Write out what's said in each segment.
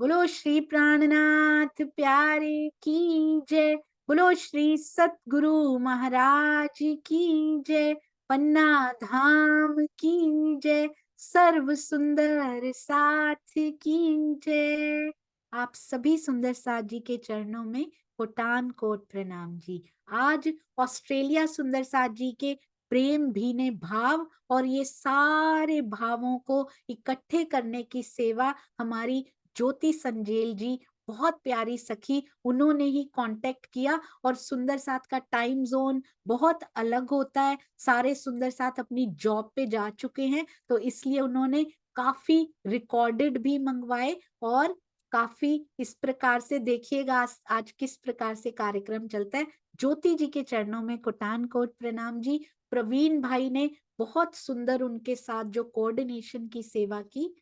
बोलो श्री प्राणनाथ प्यारे की जय। बोलो श्री सतगुरु महाराज की जय। पन्ना धाम की जय। सर्व सुंदर साथ की जय। आप सभी सुंदर साथ जी के चरणों में कोटान कोट प्रणाम जी। आज ऑस्ट्रेलिया सुंदर साथ जी के प्रेम भीने भाव और ये सारे भावों को इकट्ठे करने की सेवा हमारी ज्योति संजेल जी, बहुत प्यारी सखी, उन्होंने ही कांटेक्ट किया। और सुंदर साथ का टाइम जोन बहुत अलग होता है, सारे सुंदर साथ अपनी जॉब पे जा चुके हैं, तो इसलिए उन्होंने काफी रिकॉर्डेड भी मंगवाए। और काफी इस प्रकार से देखिएगा आज किस प्रकार से कार्यक्रम चलता है। ज्योति जी के चरणों में कोटान कोट प्रणाम जी। प्रवीण भाई ने बहुत सुंदर उनके साथ जो कोऑर्डिनेशन की सेवा की,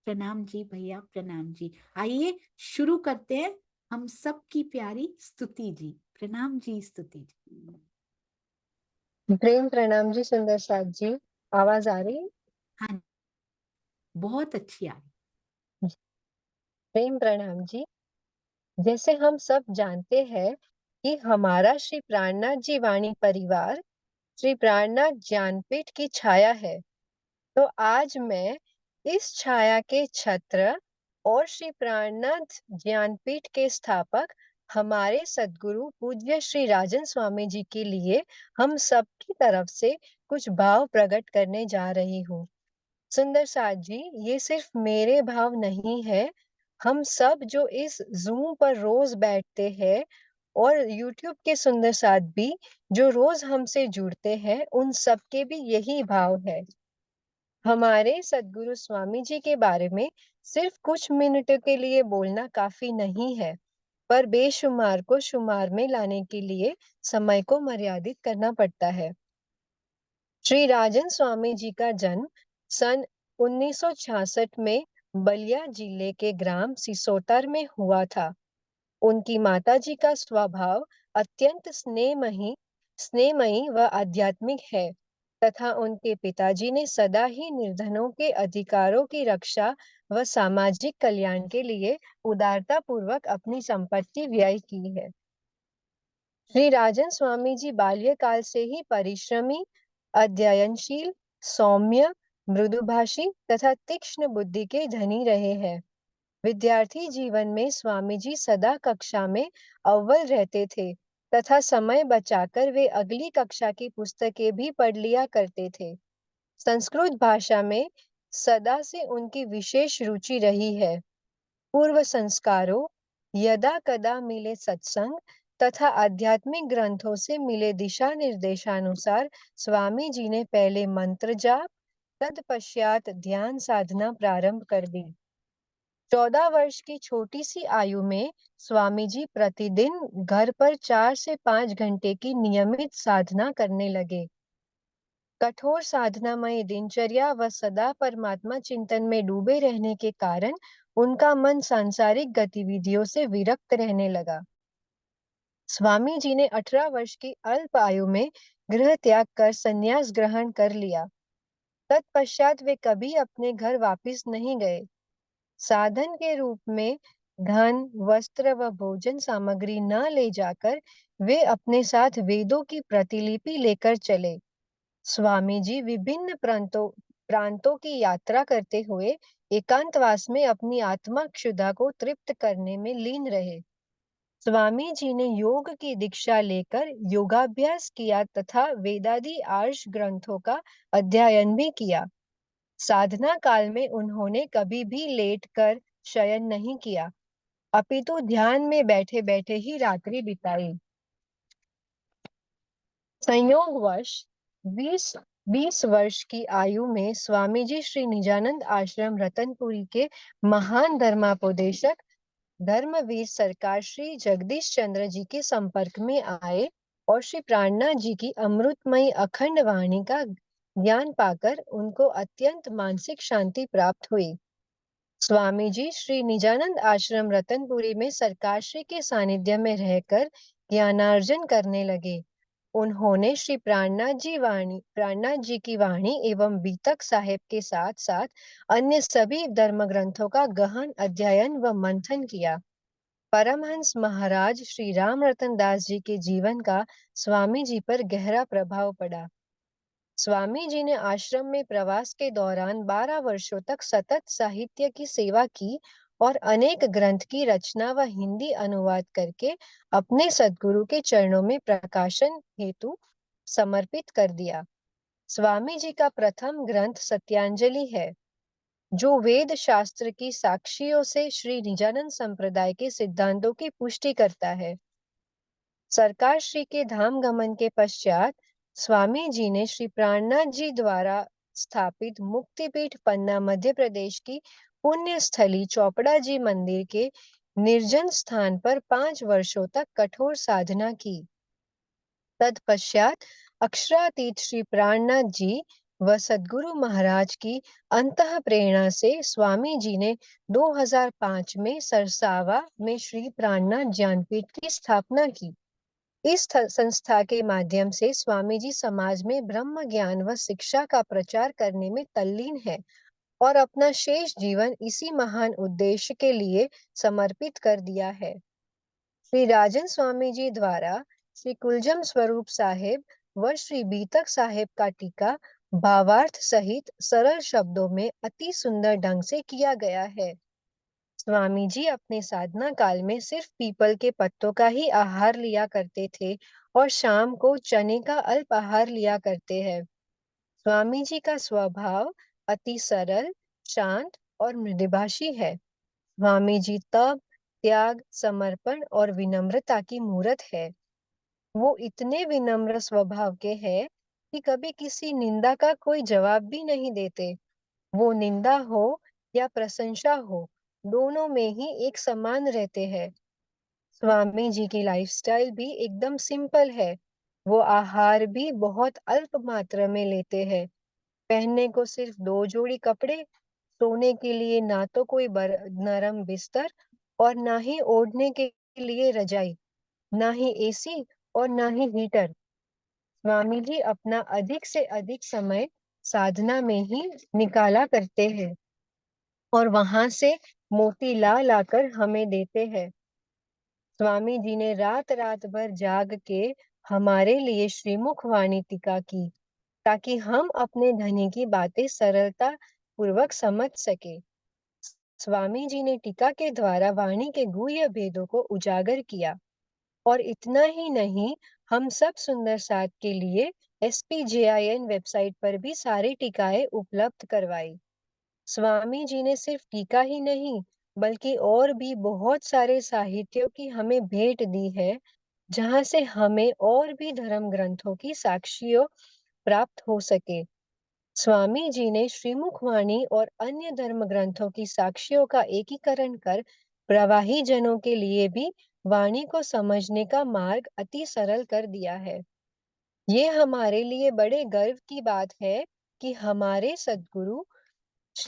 प्रणाम जी भैया, प्रणाम जी। आइए शुरू करते हैं हम सबकी प्यारी स्तुति जी। प्रणाम जी, स्तुति जी। प्रेम प्रणाम जी सुंदर साथ जी। आवाज आ रही? हाँ, बहुत अच्छी आई। प्रेम प्रणाम जी। जैसे हम सब जानते हैं कि हमारा श्री प्राणनाथ जी वाणी परिवार श्री प्राणनाथ ज्ञानपीठ की छाया है, तो आज मैं इस छाया के छत्र और श्री प्राणनाथ ज्ञानपीठ के स्थापक हमारे सद्गुरु पूज्य श्री राजन स्वामी जी के लिए हम सबकी तरफ से कुछ भाव प्रकट करने जा रही हूँ। सुंदर साथ जी, ये सिर्फ मेरे भाव नहीं है। हम सब जो इस जूम पर रोज बैठते हैं और यूट्यूब के सुंदर साथ भी जो रोज हमसे जुड़ते हैं, उन सब के भी यही भाव है। हमारे सद्गुरु स्वामी जी के बारे में सिर्फ कुछ मिनटों के लिए बोलना काफी नहीं है, पर बेशुमार को शुमार में लाने के लिए समय को मर्यादित करना पड़ता है। श्री राजन स्वामी जी का जन्म सन 1966 में बलिया जिले के ग्राम सिसोतर में हुआ था। उनकी माताजी का स्वभाव अत्यंत स्नेहमयी व आध्यात्मिक है, तथा उनके पिताजी ने सदा ही निर्धनों के अधिकारों की रक्षा व सामाजिक कल्याण के लिए उदारता पूर्वक अपनी संपत्ति व्यय की है। श्री राजन स्वामी जी बाल्यकाल से ही परिश्रमी, अध्ययनशील, सौम्य, मृदुभाषी तथा तीक्ष्ण बुद्धि के धनी रहे हैं। विद्यार्थी जीवन में स्वामी जी सदा कक्षा में अव्वल रहते थे, तथा समय बचाकर वे अगली कक्षा की पुस्तकें भी पढ़ लिया करते थे। संस्कृत भाषा में सदा से उनकी विशेष रुचि रही है। पूर्व संस्कारों, यदा कदा मिले सत्संग तथा आध्यात्मिक ग्रंथों से मिले दिशा निर्देशानुसार स्वामी जी ने पहले मंत्र जाप, तत्पश्चात ध्यान साधना प्रारंभ कर दी। 14 वर्ष की छोटी सी आयु में स्वामी जी प्रतिदिन घर पर 4 से 5 घंटे की नियमित साधना करने लगे। कठोर साधनामय दिनचर्या व सदा परमात्मा चिंतन में डूबे रहने के कारण उनका मन सांसारिक गतिविधियों से विरक्त रहने लगा। स्वामी जी ने 18 वर्ष की अल्प आयु में गृह त्याग कर संन्यास ग्रहण कर लिया। तत्पश्चात वे कभी अपने घर वापस नहीं गए। साधन के रूप में धन, वस्त्र व भोजन सामग्री न ले जाकर वे अपने साथ वेदों की प्रतिलिपि लेकर चले। स्वामी जी विभिन्न प्रांतों की यात्रा करते हुए एकांतवास में अपनी आत्मा क्षुधा को तृप्त करने में लीन रहे। स्वामी जी ने योग की दीक्षा लेकर योगाभ्यास किया तथा वेदादि आर्ष ग्रंथों का अध्ययन भी किया। साधना काल में उन्होंने कभी भी लेटकर शयन नहीं किया, अपितु ध्यान में बैठे बैठे ही रात्रि बिताई। संयोगवश 20 20 वर्ष की आयु में स्वामी जी श्री निजानंद आश्रम रतनपुरी के महान धर्मापोदेशक धर्मवीर सरकार श्री जगदीश चंद्र जी के संपर्क में आए और श्री प्राणनाथ जी की अमृतमयी अखंड वाणी का ज्ञान पाकर उनको अत्यंत मानसिक शांति प्राप्त हुई। स्वामी जी श्री निजानंद आश्रम रतनपुरी में सरकार श्री के सानिध्य में रहकर ज्ञानार्जन करने लगे। उन्होंने श्री प्राणनाथ जी की वाणी एवं बीतक साहेब के साथ साथ अन्य सभी धर्म ग्रंथों का गहन अध्ययन व मंथन किया। परमहंस महाराज श्री राम रतन दास जी के जीवन का स्वामी जी पर गहरा प्रभाव पड़ा। स्वामी जी ने आश्रम में प्रवास के दौरान 12 वर्षों तक सतत साहित्य की सेवा की और अनेक ग्रंथ की रचना व हिंदी अनुवाद करके अपने सद्गुरु के चरणों में प्रकाशन हेतु समर्पित कर दिया। स्वामी जी का प्रथम ग्रंथ सत्यांजलि है, जो वेद शास्त्र की साक्षियों से श्री निजानंद संप्रदाय के सिद्धांतों की पुष्टि करता है। सरकार श्री के धाम गमन के पश्चात स्वामी जी ने श्री प्राणनाथ जी द्वारा स्थापित मुक्तिपीठ पन्ना मध्य प्रदेश की पुण्य स्थली चौपड़ा जी मंदिर के निर्जन स्थान पर 5 वर्षों तक कठोर साधना की। तत्पश्चात अक्षरातीत श्री प्राणनाथ जी व सद्गुरु महाराज की अंतः प्रेरणा से स्वामी जी ने 2005 में सरसावा में श्री प्राणनाथ ज्ञानपीठ की स्थापना की। इस संस्था के माध्यम से स्वामी जी समाज में ब्रह्म ज्ञान व शिक्षा का प्रचार करने में तल्लीन है और अपना शेष जीवन इसी महान उद्देश्य के लिए समर्पित कर दिया है। श्री राजन स्वामी जी द्वारा श्री कुलजम स्वरूप साहेब व श्री बीतक साहेब का टीका भावार्थ सहित सरल शब्दों में अति सुंदर ढंग से किया गया है। स्वामी जी अपने साधना काल में सिर्फ पीपल के पत्तों का ही आहार लिया करते थे और शाम को चने का अल्प आहार लिया करते हैं। स्वामी जी का स्वभाव अति सरल, शांत और मृदुभाषी है। स्वामी जी तप, त्याग, समर्पण और विनम्रता की मूरत है। वो इतने विनम्र स्वभाव के हैं कि कभी किसी निंदा का कोई जवाब भी नहीं देते। वो निंदा हो या प्रशंसा हो, दोनों में ही एक समान रहते हैं। स्वामी जी की लाइफस्टाइल भी एकदम सिंपल है। वो आहार भी बहुत अल्प मात्रा में लेते हैं। पहनने को सिर्फ 2 जोड़ी कपड़े, सोने के लिए ना तो कोई नरम बिस्तर और ना ही ओढ़ने के लिए रजाई, ना ही एसी और ना ही हीटर। स्वामी जी अपना अधिक से अधिक समय साधना में ही निकाला करते हैं और वहां से मोती ला लाकर हमें देते हैं। स्वामी जी ने रात रात भर जाग के हमारे लिए श्रीमुख वाणी टीका की, ताकि हम अपने धनी की बातें सरलता पूर्वक समझ सके। स्वामी जी ने टीका के द्वारा वाणी के गुह्य भेदों को उजागर किया और इतना ही नहीं, हम सब सुंदर साथ के लिए SPJIN वेबसाइट पर भी सारी टीकाएं उपलब्ध करवाई। स्वामी जी ने सिर्फ टीका ही नहीं, बल्कि और भी बहुत सारे साहित्यों की हमें भेंट दी है, जहां से हमें और भी धर्म ग्रंथों की साक्षियों प्राप्त हो सके। स्वामी जी ने श्रीमुख वाणी और अन्य धर्म ग्रंथों की साक्षियों का एकीकरण कर प्रवाही जनों के लिए भी वाणी को समझने का मार्ग अति सरल कर दिया है। ये हमारे लिए बड़े गर्व की बात है कि हमारे सद्गुरु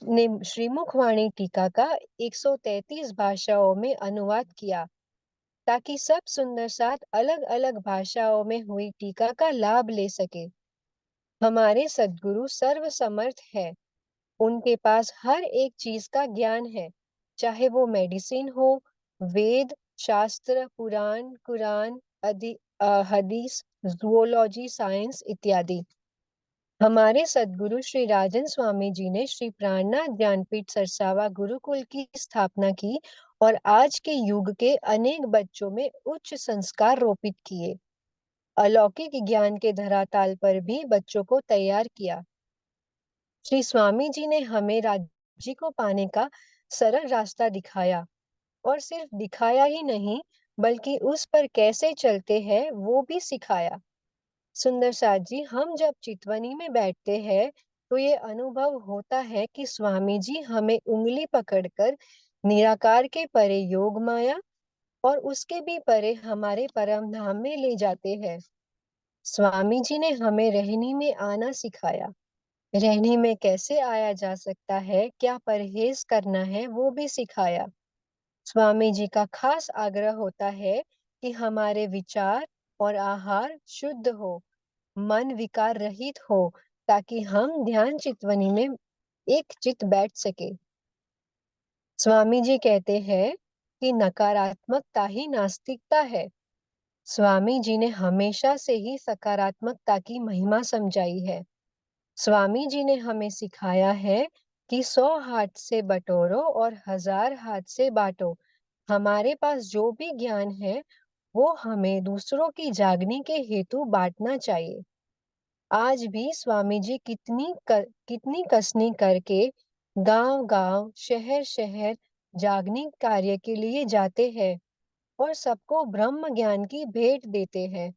ने श्रीमुख वाणी टीका का 133 भाषाओं में अनुवाद किया, ताकि सब सुंदर साथ अलग अलग भाषाओं में हुई टीका का लाभ ले सके। हमारे सद्गुरु सर्वसमर्थ है। उनके पास हर एक चीज का ज्ञान है, चाहे वो मेडिसिन हो, वेद, शास्त्र, पुराण, कुरान, हदीस, जूलॉजी, साइंस इत्यादि। हमारे सद्गुरु श्री राजन स्वामी जी ने श्री प्राणनाथ ज्ञानपीठ सरसावा गुरुकुल की स्थापना की और आज के युग के अनेक बच्चों में उच्च संस्कार रोपित किए। अलौकिक ज्ञान के धराताल पर भी बच्चों को तैयार किया। श्री स्वामी जी ने हमें राज्य को पाने का सरल रास्ता दिखाया और सिर्फ दिखाया ही नहीं, बल्कि उस पर कैसे चलते हैं वो भी सिखाया। सुंदर साथ जी, हम जब चितवनी में बैठते हैं तो ये अनुभव होता है कि स्वामी जी हमें उंगली पकड़कर निराकार के परे योग माया और उसके भी परे हमारे परम धाम में ले जाते हैं। स्वामी जी ने हमें रहनी में आना सिखाया। रहनी में कैसे आया जा सकता है, क्या परहेज करना है, वो भी सिखाया। स्वामी जी का खास आग्रह होता है कि हमारे विचार, और आहार शुद्ध हो, मन विकार रहित हो, ताकि हम ध्यान चितवनी में एक चित बैठ सके। स्वामी जी कहते हैं कि नकारात्मकता ही नास्तिकता है। स्वामी जी ने हमेशा से ही सकारात्मकता की महिमा समझाई है। स्वामी जी ने हमें सिखाया है कि 100 हाथ से बटोरो और 1000 हाथ से बांटो। हमारे पास जो भी ज्ञान है वो हमें दूसरों की जागने के हेतु बांटना चाहिए। आज भी स्वामी जी कितनी कसनी करके गांव-गांव, शहर-शहर जागने कार्य के लिए जाते हैं और सबको ब्रह्म ज्ञान की भेंट देते हैं।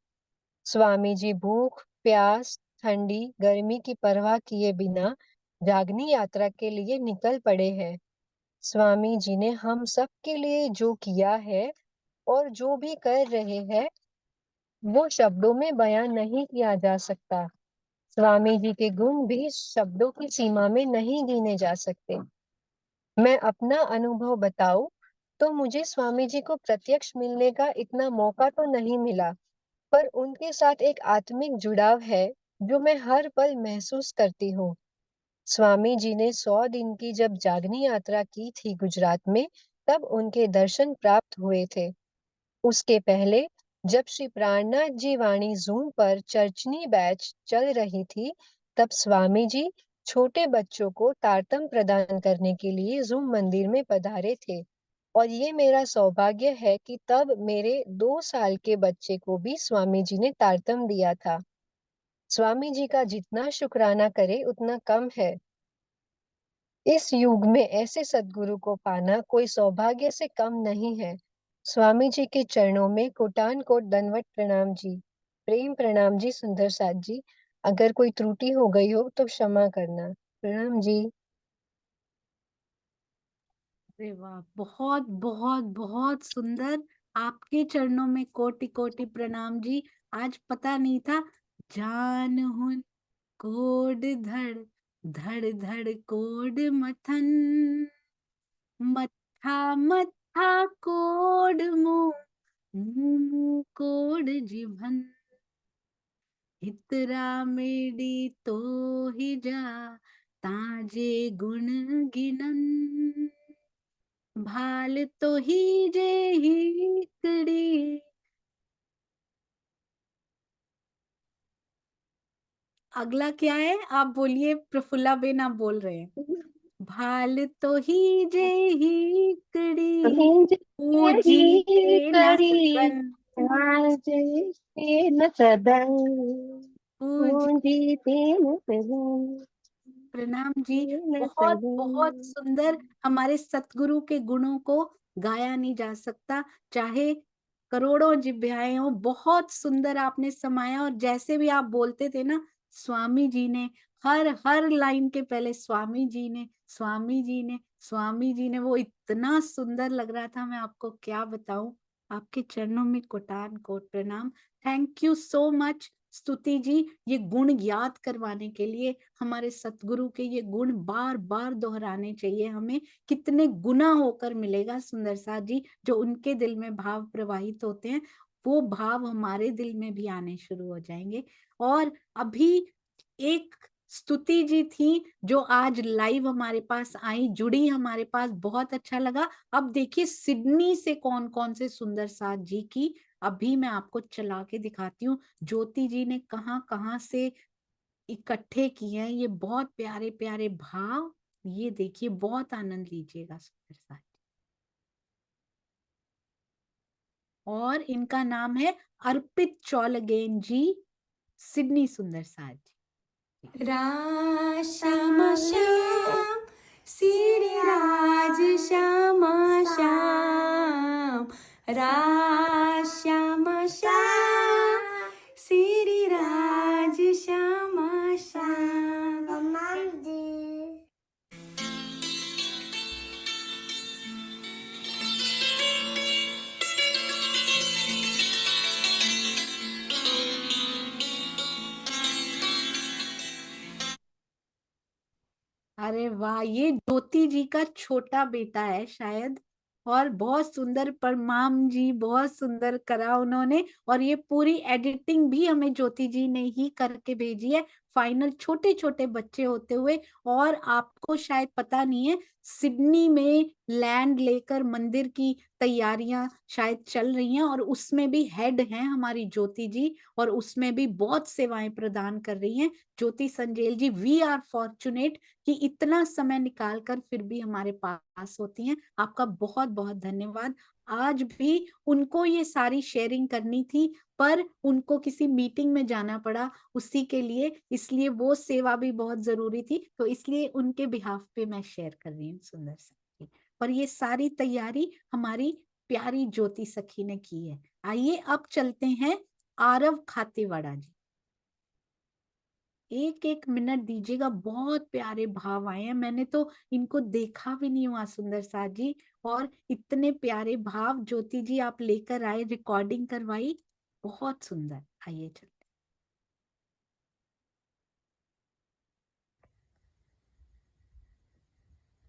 स्वामी जी भूख, प्यास, ठंडी, गर्मी की परवाह किए बिना जागनी यात्रा के लिए निकल पड़े हैं। स्वामी जी ने हम सब के लिए जो किया है और जो भी कर रहे हैं, वो शब्दों में बयान नहीं किया जा सकता। स्वामी जी के गुण भी शब्दों की सीमा में नहीं गिने जा सकते। मैं अपना अनुभव बताऊं तो मुझे स्वामी जी को प्रत्यक्ष मिलने का इतना मौका तो नहीं मिला, पर उनके साथ एक आत्मिक जुड़ाव है जो मैं हर पल महसूस करती हूँ। स्वामी जी ने 100 दिन की जब जागनी यात्रा की थी गुजरात में, तब उनके दर्शन प्राप्त हुए थे। उसके पहले जब श्री प्राणनाथ जी वाणी जूम पर चर्चनी बैच चल रही थी, तब स्वामी जी छोटे बच्चों को तारतम प्रदान करने के लिए जूम मंदिर में पधारे थे। और ये मेरा सौभाग्य है कि तब मेरे 2 साल के बच्चे को भी स्वामी जी ने तारतम दिया था। स्वामी जी का जितना शुक्राना करे उतना कम है। इस युग में ऐसे सद्गुरु को पाना कोई सौभाग्य से कम नहीं है। स्वामी जी के चरणों में कोटान कोट दंडवत प्रणाम जी। प्रेम प्रणाम जी सुंदर साथ जी। अगर कोई त्रुटि हो गई हो तो क्षमा करना। प्रणाम जी। अरे वाह, बहुत बहुत बहुत सुंदर। आपके चरणों में कोटि कोटि प्रणाम जी। आज पता नहीं था। जान हुन कोड धड़, धड़ धड़ कोड मथन, मत्था मत्था कोड मुंह, मुंह मुंह कोड जिभन, हितरा मेडी तो ही जा, ताजे गुण गिनन, भाल तो ही जे ही कड़ी। अगला क्या है? आप बोलिए, प्रफुल्ला बेन आप बोल रहे हैं। भाल तो ही जे ही कड़ी, पूजी यही ते न करी सदन, आज न सदन पूज। पूंजी तीन सदन प्रणाम जी। तीन बहुत बहुत सदन। सुंदर। हमारे सतगुरु के गुणों को गाया नहीं जा सकता, चाहे करोड़ों जिभ्याएं हो। बहुत सुंदर आपने समाया। और जैसे भी आप बोलते थे ना, स्वामी जी ने हर हर लाइन के पहले स्वामी जी ने, स्वामी जी ने, स्वामी जी ने, वो इतना सुंदर लग रहा था, मैं आपको क्या बताऊं। आपके चरणों में कोटान कोट प्रणाम। थैंक यू सो मच स्तुति जी, ये गुण याद करवाने के लिए। हमारे सतगुरु के ये गुण बार बार दोहराने चाहिए हमें। कितने गुना होकर मिलेगा सुंदर साथ जी, जो उनके दिल में भाव प्रवाहित होते हैं, वो भाव हमारे दिल में भी आने शुरू हो जाएंगे। और अभी एक स्तुति जी थी जो आज लाइव हमारे पास आई, जुड़ी हमारे पास, बहुत अच्छा लगा। अब देखिए सिडनी से कौन कौन से सुंदर साथ जी की अभी मैं आपको चला के दिखाती हूँ। ज्योति जी ने कहाँ कहाँ से इकट्ठे किए हैं ये बहुत प्यारे प्यारे भाव। ये देखिए, बहुत आनंद लीजिएगा सुंदर साथ। और इनका नाम है अर्पित चौलगेन जी, सिडनी सुंदर साथ जी। राम श्याम श्री राज श्यामा श्याम, श्याम श्याम श्री राज श्यामा श्याम। अरे वाह, ये ज्योति जी का छोटा बेटा है शायद। और बहुत सुंदर परमाम जी, बहुत सुंदर करा उन्होंने। और ये पूरी एडिटिंग भी हमें ज्योति जी ने ही करके भेजी है, फाइनल छोटे छोटे बच्चे होते हुए। और आपको शायद पता नहीं है, सिडनी में लैंड लेकर मंदिर की तैयारियां शायद चल रही हैं, और उसमें भी हेड हैं हमारी ज्योति जी, और उसमें भी बहुत सेवाएं प्रदान कर रही हैं ज्योति संजेल जी। वी आर फॉर्चुनेट कि इतना समय निकाल कर फिर भी हमारे पास होती हैं। आपका बहुत बहुत धन्यवाद। आज भी उनको ये सारी शेयरिंग करनी थी, पर उनको किसी मीटिंग में जाना पड़ा उसी के लिए, इसलिए वो सेवा भी बहुत जरूरी थी, तो इसलिए उनके बिहाफ पे मैं शेयर कर रही हूँ सुंदर सा। पर ये सारी तैयारी हमारी प्यारी ज्योति सखी ने की है। आइए अब चलते हैं आरव खातेवाड़ा जी। एक एक मिनट दीजिएगा, बहुत प्यारे भाव आए हैं, मैंने तो इनको देखा भी नहीं हुआ सुंदर सा जी। और इतने प्यारे भाव ज्योति जी आप लेकर आए, रिकॉर्डिंग करवाई, बहुत सुंदर। आइए चलते।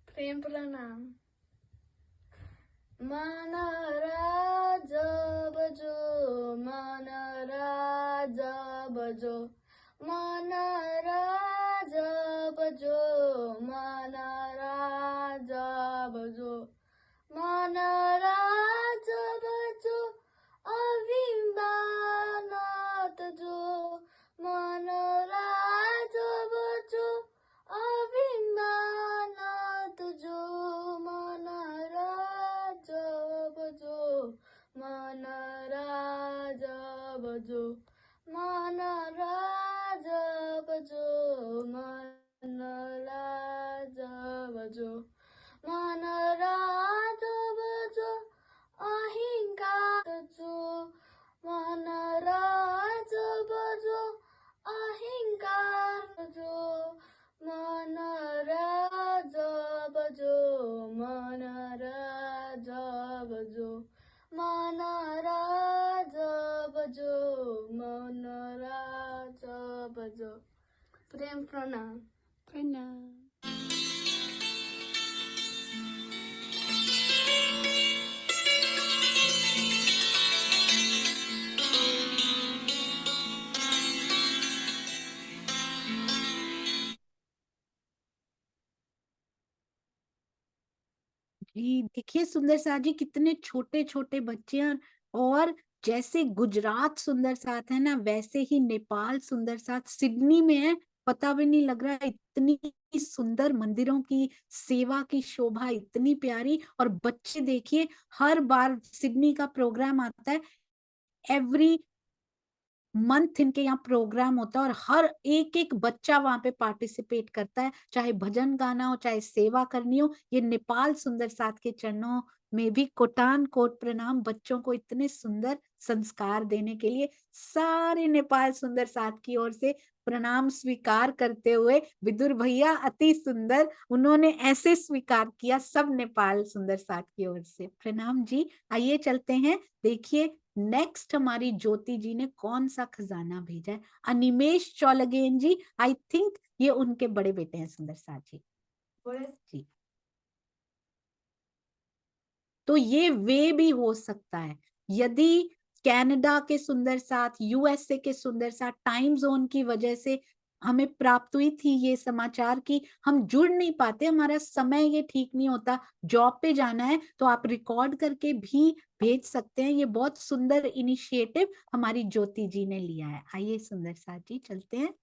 प्रेम प्रणाम। मन राजा बजो, मन राजा बजो, मन राजा बजो, मन राजा बजो, मन राजा बजो, अभिमानात जो, मन राजा बजो, अभिमानात जो, मन राजा बजो, मन राजा बजो, मन राजा बजो, मन राजा बजो, मन राजा बजो, अहिंकार जो, मन राजा बजो, अहिंकार जो, मन राजा बजो, मन राजा बजो, मन राजा बजो, मन राजा बजो। प्रेम प्रणाम। प्रणाम। जी देखिए सुंदर सा जी, कितने छोटे छोटे बच्चे हैं। और जैसे गुजरात सुंदर साथ है ना, वैसे ही नेपाल सुंदर साथ सिडनी में है। पता भी नहीं लग रहा है, इतनी सुंदर मंदिरों की सेवा की शोभा इतनी प्यारी। और बच्चे देखिए, हर बार सिडनी का प्रोग्राम आता है, एवरी मंथ इनके यहाँ प्रोग्राम होता है, और हर एक एक बच्चा वहां पे पार्टिसिपेट करता है, चाहे भजन गाना हो, चाहे सेवा करनी हो। ये नेपाल सुंदर साथ के चरणों में भी कोटान कोट प्रणाम, बच्चों को इतने सुंदर संस्कार देने के लिए। सारे नेपाल सुंदर साथ की ओर से प्रणाम स्वीकार करते हुए, विदुर भैया अति सुंदर, उन्होंने ऐसे स्वीकार किया, सब नेपाल सुंदर साथ की ओर से प्रणाम जी। आइए चलते हैं, देखिए नेक्स्ट हमारी ज्योति जी ने कौन सा खजाना भेजा है। अनिमेश चौलगेन जी, आई थिंक ये उनके बड़े बेटे हैं सुंदर साथ जी। तो ये वे भी हो सकता है, यदि कनाडा के सुंदर साथ, यूएसए के सुंदर साथ टाइम जोन की वजह से हमें प्राप्त हुई थी ये समाचार कि हम जुड़ नहीं पाते, हमारा समय ये ठीक नहीं होता, जॉब पे जाना है, तो आप रिकॉर्ड करके भी भेज सकते हैं। ये बहुत सुंदर इनिशिएटिव हमारी ज्योति जी ने लिया है। आइए सुंदर साथ जी चलते हैं,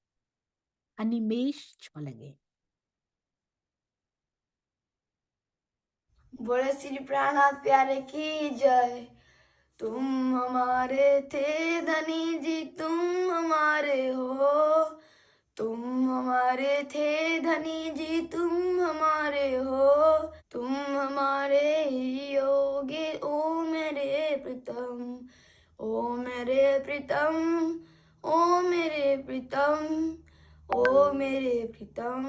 अनिमेश छोलगे। बोले श्री प्राणनाथ प्यारे की जय। तुम हमारे थे धनी जी, तुम हमारे हो, तुम हमारे थे धनी जी, तुम हमारे हो, तुम हमारे ही होगे ओ मेरे प्रीतम, ओ मेरे प्रीतम, ओ मेरे प्रीतम, ओ मेरे प्रीतम,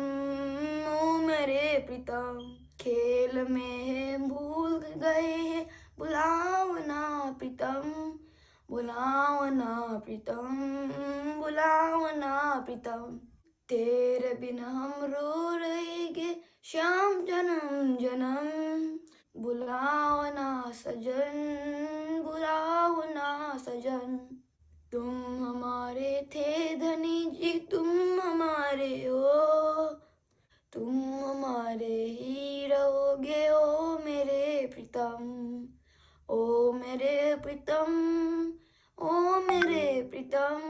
ओ मेरे प्रीतम। खेल में भूल गए हैं, बुलाओ ना प्रीतम, बुलाओ ना प्रीतम, बुलाओ ना प्रीतम। तेरे बिन हम रो रहेंगे श्याम जन्म जन्म, बुलाओ ना सजन, बुलाओ ना सजन। तुम हमारे थे धनी जी, तुम हमारे हो, तुम हमारे ही रहोगे ओ मेरे प्रीतम, ओ मेरे प्रीतम, ओ मेरे प्रीतम।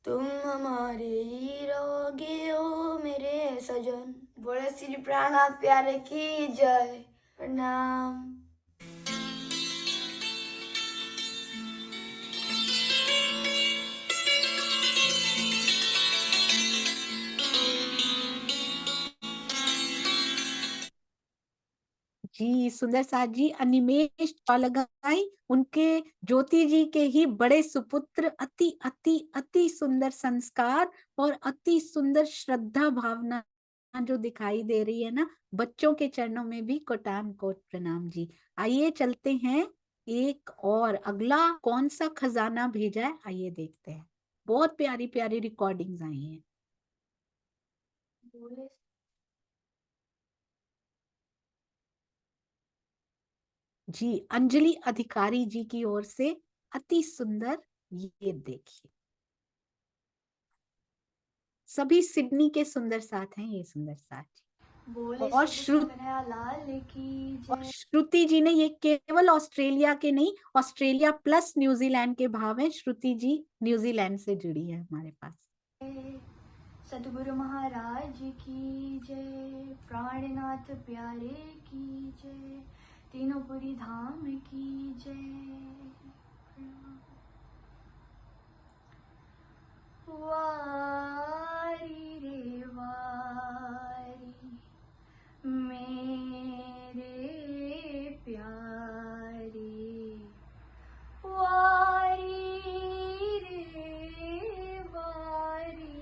तुम हमारे ही रहोगे ओ मेरे सजन। बोले श्री प्राणनाथ प्यारे की जय। प्रणाम। जी सुंदर साथ जी, अनिमेष चौलगाई उनके ज्योति जी के ही बड़े सुपुत्र, अति अति अति सुंदर संस्कार और अति सुंदर श्रद्धा भावना जो दिखाई दे रही है ना, बच्चों के चरणों में भी कोटान कोट प्रणाम जी। आइए चलते हैं, एक और अगला कौन सा खजाना भेजा है, आइए देखते हैं। बहुत प्यारी प्यारी रिकॉर्डिंग्स आई हैं। जी अंजलि अधिकारी जी की ओर से अति सुंदर, ये देखिए। सभी सिडनी के सुंदर साथ हैं ये सुंदर साथ जी। बोले और श्री कृष्ण कन्हैया लाल की और जय। श्रुति जी ने, ये केवल ऑस्ट्रेलिया के नहीं, ऑस्ट्रेलिया प्लस न्यूजीलैंड के भाव हैं। श्रुति जी न्यूजीलैंड से जुड़ी है हमारे पास। सतगुरु महाराज की जय, प्राणनाथ प्यारे की जय, तीनों पुरी धाम की जय। वारी रे वारी मेरे प्यारे, वारी रे वारी,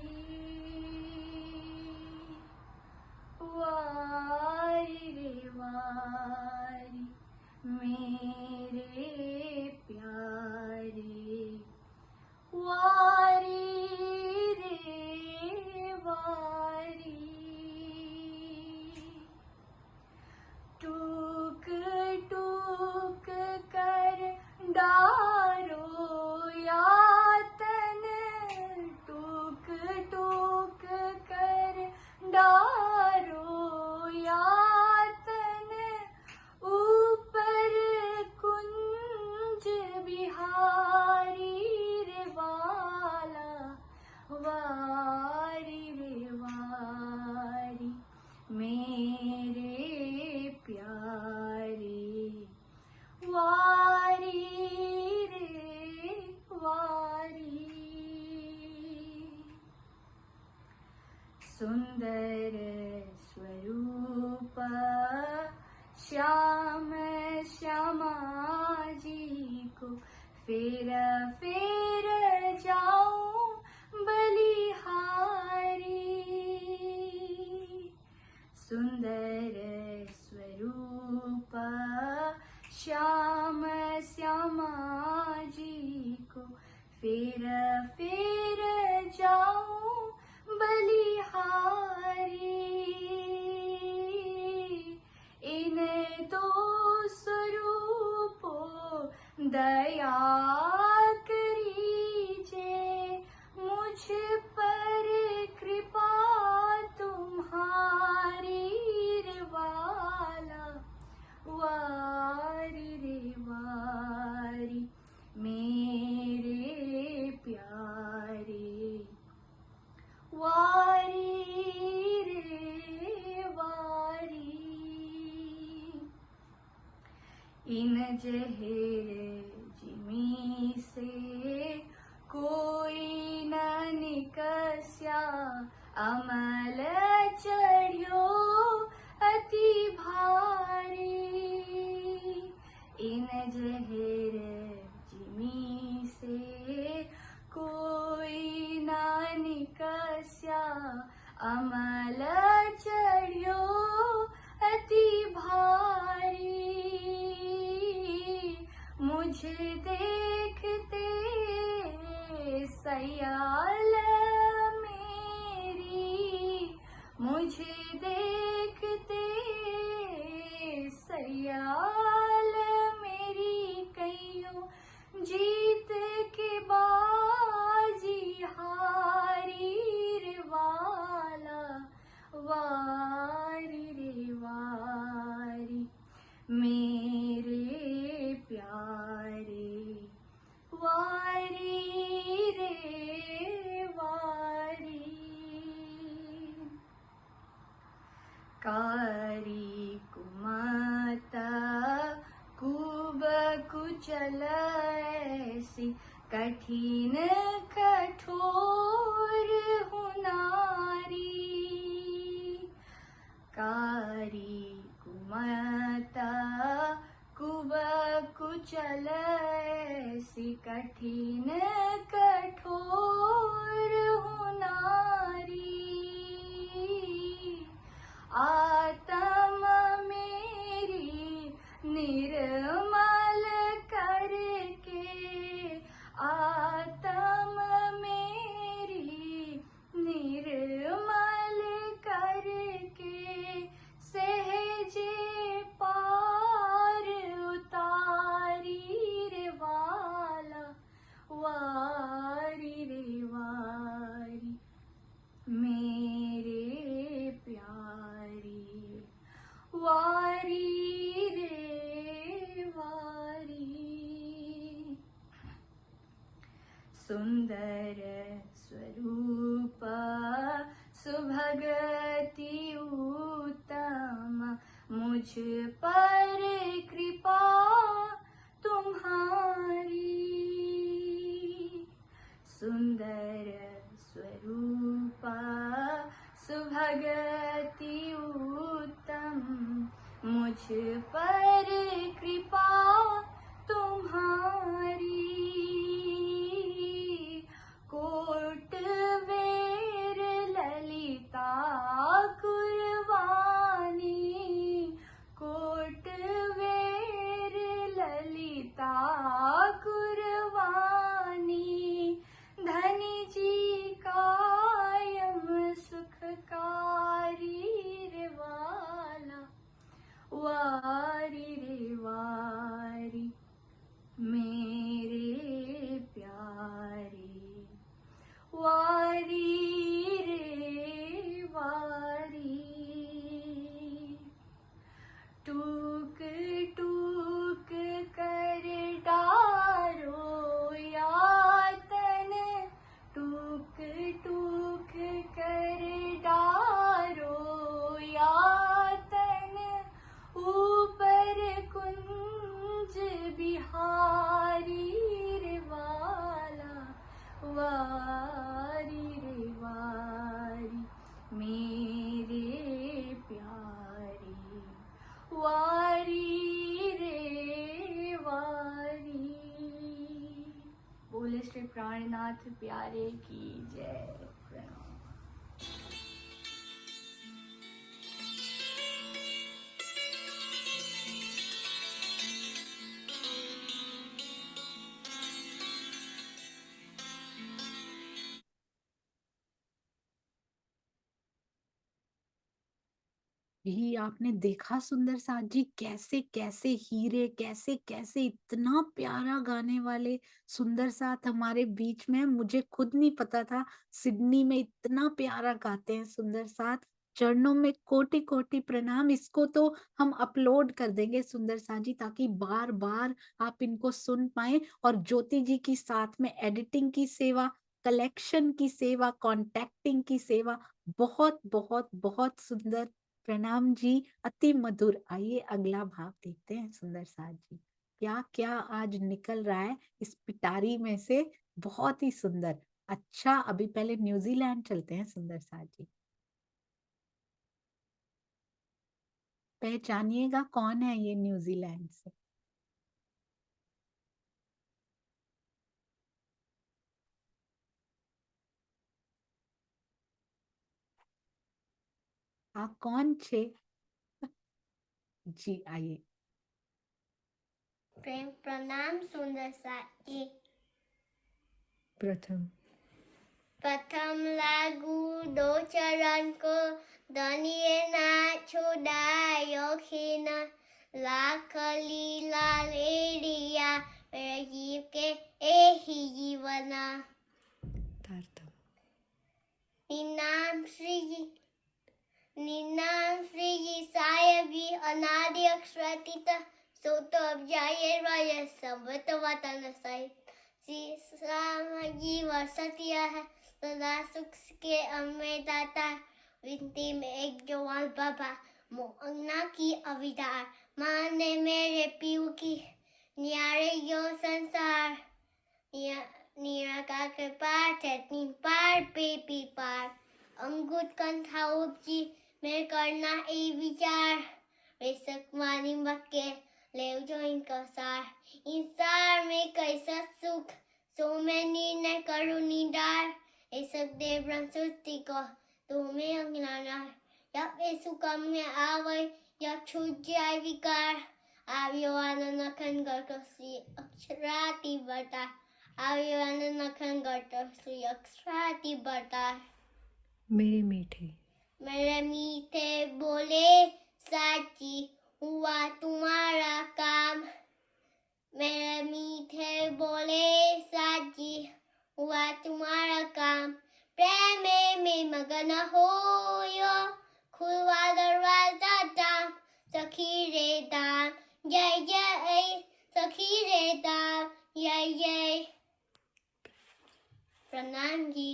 वारी रे वारी मेरे प्यारे, वारी रे वारी। टूक टूक कर डारो यातन, टूक टूक कर डारो यातन, ऊपर कुंज बिहारी रे वाला, वारी रे वारी मेरे प्यारे, वारी रे वारी। सुंदर स्वरूप श्याम श्यामा जी को फेर फेर जाऊं बलिहारी। सुंदर स्वरूप श्याम श्यामा जी को फेर फेर जाऊं बलिहारी। इन दो स्वरूपों दया करीजे, मुझ पर कृपा तुम्हारी रे वाला, वारी रे वारी मेरे प्यारे, वारी रे वारी। इन जहेर जिमी से कोई न निकस्या, अमल चढ़ियो अति भारी। इन जहेर जिमी से कोई न निकस्या, अमल चढ़ियो अति भारी। मुझे देखते सयाल मेरी, मुझे देखते घड़ियाल मेरी कईयों जीत के बाजी हारी रे वाला वारी रे वारी मेरे प्यारे वारी रे वारी कारी कुमाता कुब कुचल ऐसी कठिन कठोर हुनारी कारी कुमाता कुब कुचल ऐसी कठिन कठोर हुनारी आत्म मेरी निर्मल करके आत्म मेरी निर्मल करके सहजे पार उतारी रे वाला वारी रे वारी मेरे प्यारी वारी रे वारी सुंदर स्वरूप सुभगति उत्तम मुझ पर कृपा तुम्हारी सुंदर स्वरूप सुभगति उत्तम मुझ पर कृपा तुम्हारी कोट वेर ललिता कुर्बानी कोट वेर ललिता कुर्बानी धनी जी कायम सुखकारी रे वाला वारी रे वारी मेरे प्यारे वारी रे वारी टूक टूक कर डारो यातन टूक टूक कर डारो यातन ऊपर कुंज बिहारी रे वाला वारी रे वारी मेरे प्यारे वारी रे वारी बोले श्री प्राणनाथ प्यारे की जय। प्रणाम। ही आपने देखा सुंदर साथ जी कैसे कैसे हीरे कैसे कैसे इतना प्यारा गाने वाले सुंदर साथ हमारे बीच में है। मुझे खुद नहीं पता था सिडनी में इतना प्यारा गाते हैं सुंदर साथ। चरणों में कोटि कोटि प्रणाम। इसको तो हम अपलोड कर देंगे सुंदर साथ जी ताकि बार बार आप इनको सुन पाए। और ज्योति जी की साथ में एडिटिंग की सेवा कलेक्शन की सेवा कॉन्टैक्टिंग की सेवा बहुत बहुत बहुत सुंदर। प्रणाम जी अति मधुर। आइए अगला भाव देखते हैं सुंदर साथ जी क्या क्या आज निकल रहा है इस पिटारी में से। बहुत ही सुंदर। अच्छा अभी पहले न्यूजीलैंड चलते हैं सुंदर साथ जी। पहचानिएगा कौन है ये न्यूजीलैंड से। आप कौन छे। जी आइए। प्रेम प्रणाम सुंदर साथी। प्रथम प्रथम लागू दो चरण को दनिये ना छुड़ायो खीना लाख लीला ले लिया मेरे जीव के एक ही जीवना। निनाम श्री साय भी अनादि अक्षरातीत सोतो अब जाये राय संबत वतन साई जीव सत्य है सदा सुख के अम्मे दाता विनती में एक जवान बाबा मोहना की अविदार माने मेरे पीऊ की न्यारे यो संसार निराकार कृपा चटनी पार पेपी पार अंगुत कंठा उपजी मैं करना ए विचार वेसक मानी मक्के ले जो इनका सार इंसार में कैसा सुख सो मैं निर्णय करूँ निडार ऐसा देव ब्रह्मसुति को तुम्हें अंगनाना जब ऐसु कम में आवे जब छूट जाए विकार आवियो आनंद खन कर श्री अक्षराति बता आवियो आनंद खन कर श्री अक्षराति बता। मेरे मीठे बोले साची हुआ तुम्हारा काम मेरे मीठे बोले साची हुआ तुम्हारा काम प्रेम में मगन हो यो खुलवा दरवाजा दाम सखी रे दाम जय जय सखी रे दाम जय जय। प्रणाम जी।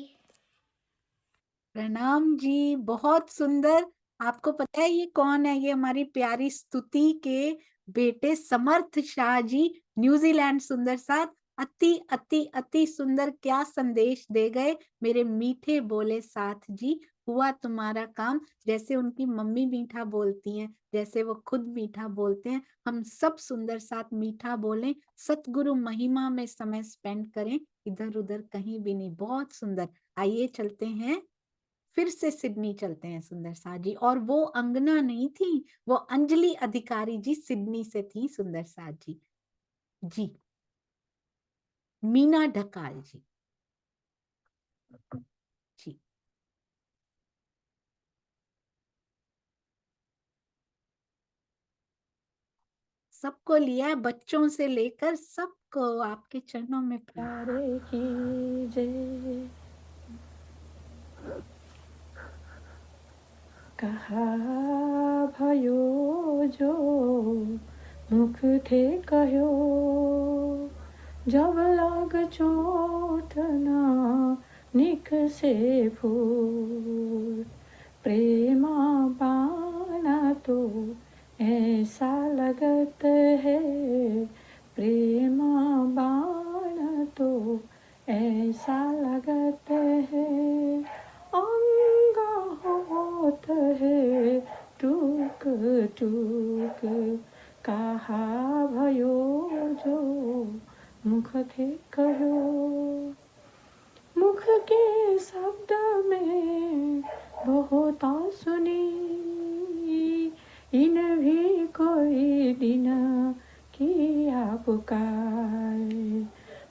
प्रणाम जी, बहुत सुंदर। आपको पता है ये कौन है? ये हमारी प्यारी स्तुति के बेटे समर्थ शाह जी, न्यूजीलैंड सुंदर साथ। अति अति अति सुंदर क्या संदेश दे गए। मेरे मीठे बोले साथ जी, हुआ तुम्हारा काम। जैसे उनकी मम्मी मीठा बोलती हैं, जैसे वो खुद मीठा बोलते हैं, हम सब सुंदर साथ मीठा बोलें, सतगुरु महिमा में समय स्पेंड करें, इधर उधर कहीं भी नहीं। बहुत सुंदर। आइए चलते हैं, फिर से सिडनी चलते हैं सुंदर साथ जी। और वो अंगना नहीं थी, वो अंजलि अधिकारी जी सिडनी से थी सुंदर साथ जी। जी मीना ढकाल जी। जी सबको लिया, बच्चों से लेकर सबको आपके चरणों में प्यारे की जय। कहा भयो जो मुख थे कहो जब लाग चोट ना निक से फूल प्रेमा पाना तो ऐसा लगत है प्रेमा बाण तो ऐसा लगत है अंग होत है टूक टूक कहा भयो जो मुख थे कहो मुख के शब्द में बहुत सुनी इन भी कोई दिन किया पुकार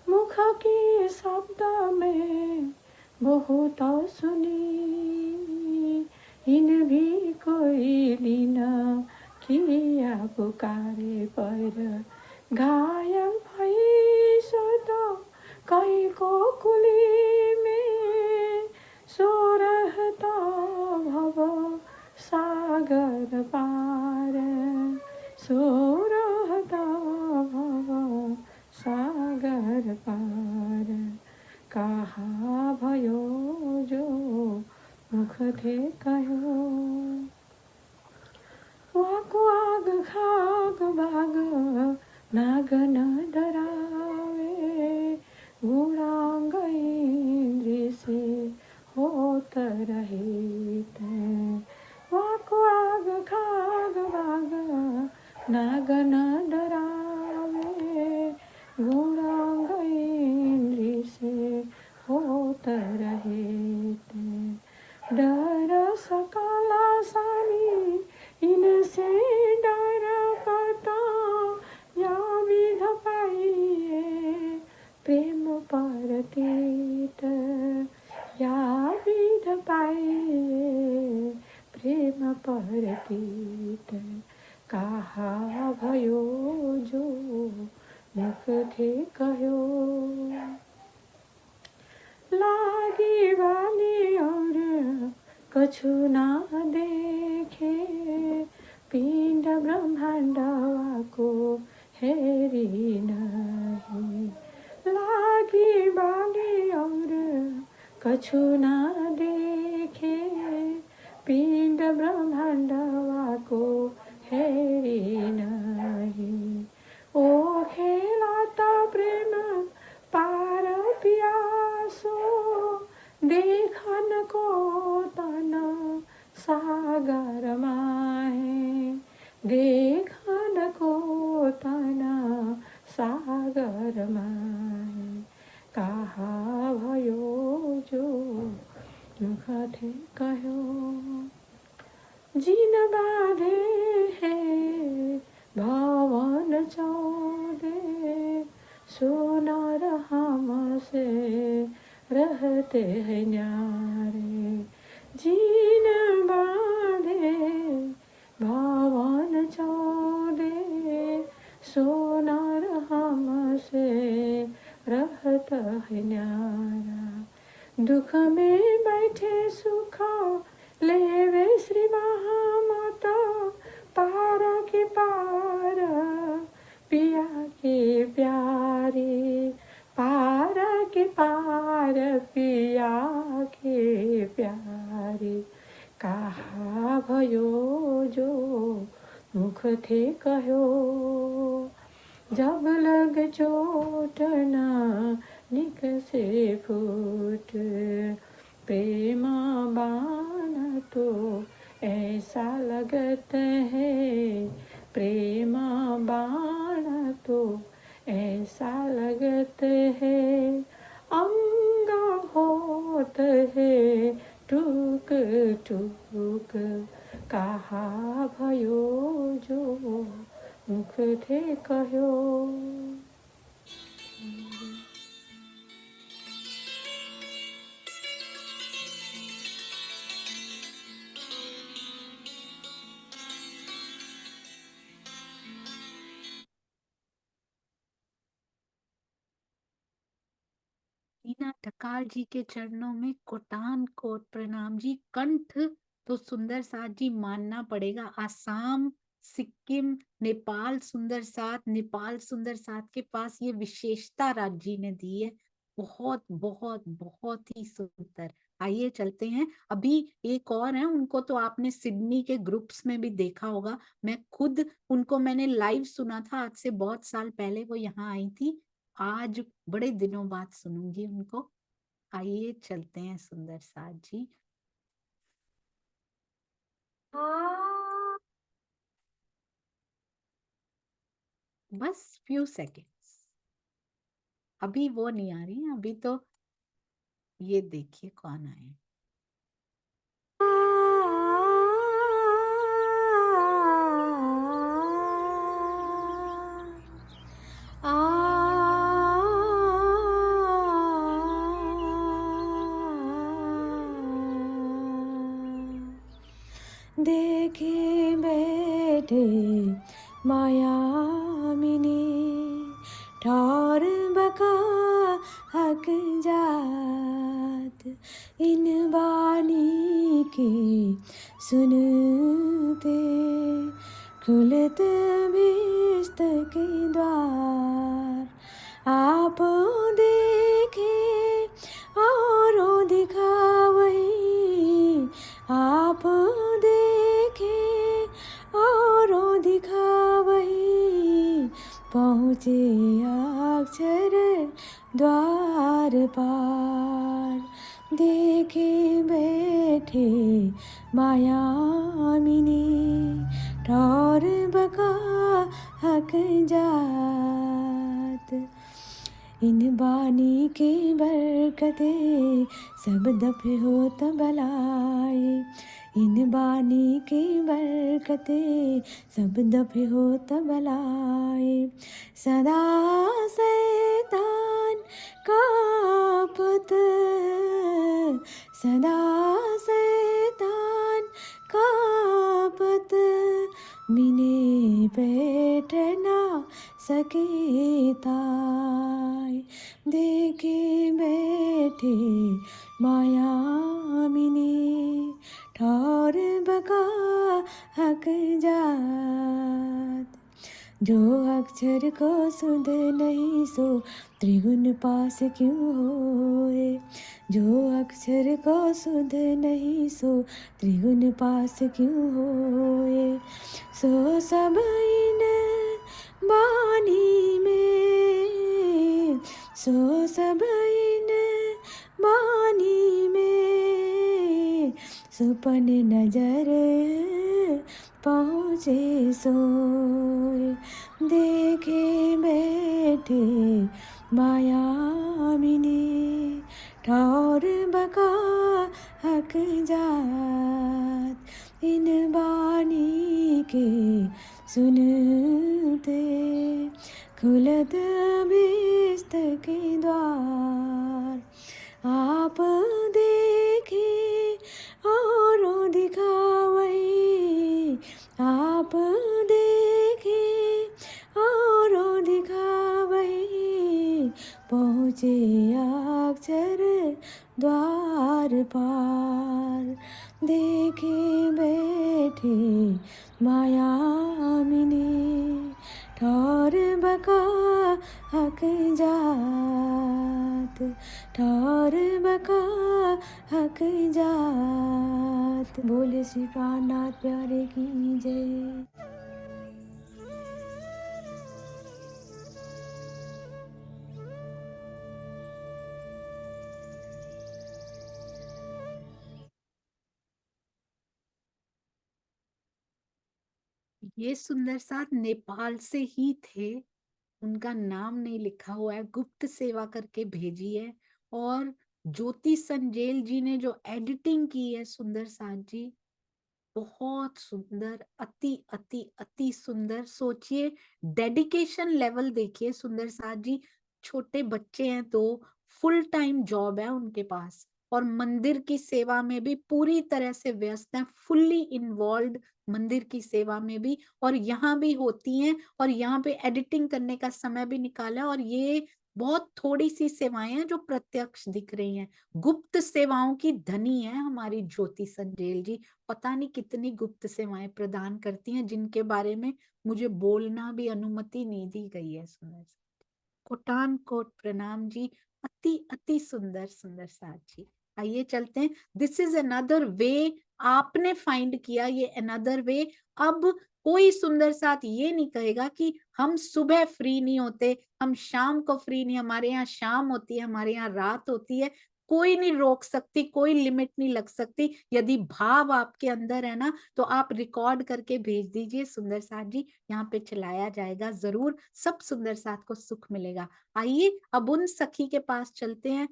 मुख के शब्द में बहुत सुनी इन भी कोई दिन किया पुकारे पर घायल भई सो तो कई को कुली में सो रहता भव सागर पार सो रहता भव सागर पार कहा भयो जो मुख थे कहो वाको आग खाग बाग नाग न डरावे गुणांग इंद्र से होत रहे वाको आग खाग बाग नाग न डरावे गुणांग इंद्र से होत रहे डर सकला सानी इनसे डर पता या विध पाइए प्रेम परतीत या विध पाइए प्रेम परतीत कहा कछु ना देखे पिंड ब्रह्मांडको हेरी नहीं लागी बाली और कछु ना देखे पिंड ब्रह्मांडको हेरी नहीं ओ खेलाता प्रेम पार पियासो देखन को तना सागर माहे देखन को तना सागर माहे कहा भयो जो मुख थे कहो जिन बाधे है भवन चौदे सोनार हमसे रहते हैं न्यारे जिन बाधे भवन चौदे सोनार हमसे रहता है न्यारा दुख में बैठे सुख लेवे श्री महामाता पार के पार पिया के प्यारे पार के पार पिया के प्यारे कहा भयो जो मुख थे कहो जब लग चोट ना निक से फूट प्रेम बाण तो ऐसा लगता है प्रेम बाण तो ऐसा लगता है अंग होत है टूक टूक कहा भयो जो मुख थे कहो टीना टकाल जी के चरणों में कोटान कोट प्रणाम जी। कंठ तो सुंदर साथ जी मानना पड़ेगा। आसाम, सिक्किम, नेपाल सुंदर साथ, नेपाल सुंदर साथ के पास ये विशेषता राज जी ने दी है। बहुत बहुत बहुत ही सुंदर। आइए चलते हैं। अभी एक और है, उनको तो आपने सिडनी के ग्रुप्स में भी देखा होगा। मैं खुद उनको मैंने लाइव सुना था आज से बहुत साल पहले, वो यहाँ आई थी। आज बड़े दिनों बाद सुनूंगी उनको। आइए चलते हैं सुंदर साथ जी। बस फ्यू सेकेंड्स, अभी वो नहीं आ रही है। अभी तो ये देखिए कौन आए। देखे बैठे मायामिनी ठौर बका हक जात इन बानी के सुनते खुलत भिस्त के द्वार आप देखे और दिखावही आप देखे और दिखावही पहुँचे अक्षर द्वार पार देखे बैठे मायामिनी ठौर बका हक जात इन बानी की बरकते सब दफे हो तबलाए इन बानी की बरकते सब दफे हो तबलाए सदा शैतान का पुत सदा शैतान का पुत मिने बैठना सके ताय देखे बैठे मायामिनी ठौर बका हक जात। जो अक्षर को सुध नहीं सो त्रिगुण पास क्यों होए। जो अक्षर को सुध नहीं सो त्रिगुण पास क्यों होए। सो सब इन बानी में, सो सब इन बानी में, सुपन नजर पहुँचे सोए। देखे बैठे मायामिनी, ठौर बका हक जात। इन बानी के सुनते खुलत बिस्त के द्वार। आप देखे और दिखावई, आप देखे और दिखावई, पहुँचे अक्षर द्वार पार। देखे बैठे मायामिनी, ठौर बका हक जात। ठौर बका हक जात। बोले श्री प्राणनाथ प्यारे की जय। ये सुंदर साथ नेपाल से ही थे, उनका नाम नहीं लिखा हुआ है, गुप्त सेवा करके भेजी है। और ज्योति संजेल जी ने जो एडिटिंग की है सुंदर साथ जी, बहुत सुंदर, अति अति अति सुंदर। सोचिए डेडिकेशन लेवल देखिए सुंदर साथ जी। छोटे बच्चे हैं तो फुल टाइम जॉब है उनके पास, और मंदिर की सेवा में भी पूरी तरह से व्यस्त हैं, फुल्ली इन्वॉल्व मंदिर की सेवा में भी, और यहाँ भी होती हैं, और यहाँ पे एडिटिंग करने का समय भी निकाला। और ये बहुत थोड़ी सी सेवाएं हैं जो प्रत्यक्ष दिख रही हैं। गुप्त सेवाओं की धनी है हमारी ज्योति संजेल जी। पता नहीं कितनी गुप्त सेवाएं प्रदान करती हैं, जिनके बारे में मुझे बोलना भी अनुमति नहीं दी गई है। सुंदर कोटान कोट प्रणाम जी। अति अति सुंदर सुंदर साथ जी। आइए चलते हैं। दिस इज अनदर वे, आपने फाइंड किया ये अनदर वे। अब कोई सुंदर साथ ये नहीं कहेगा कि हम सुबह फ्री नहीं होते, हम शाम को फ्री नहीं, हमारे यहाँ शाम होती है, हमारे यहाँ रात होती है। कोई नहीं रोक सकती, कोई लिमिट नहीं लग सकती। यदि भाव आपके अंदर है ना, तो आप रिकॉर्ड करके भेज दीजिए सुंदर साथ जी, यहाँ पे चलाया जाएगा जरूर, सब सुंदर साथ को सुख मिलेगा। आइए अब उन सखी के पास चलते हैं।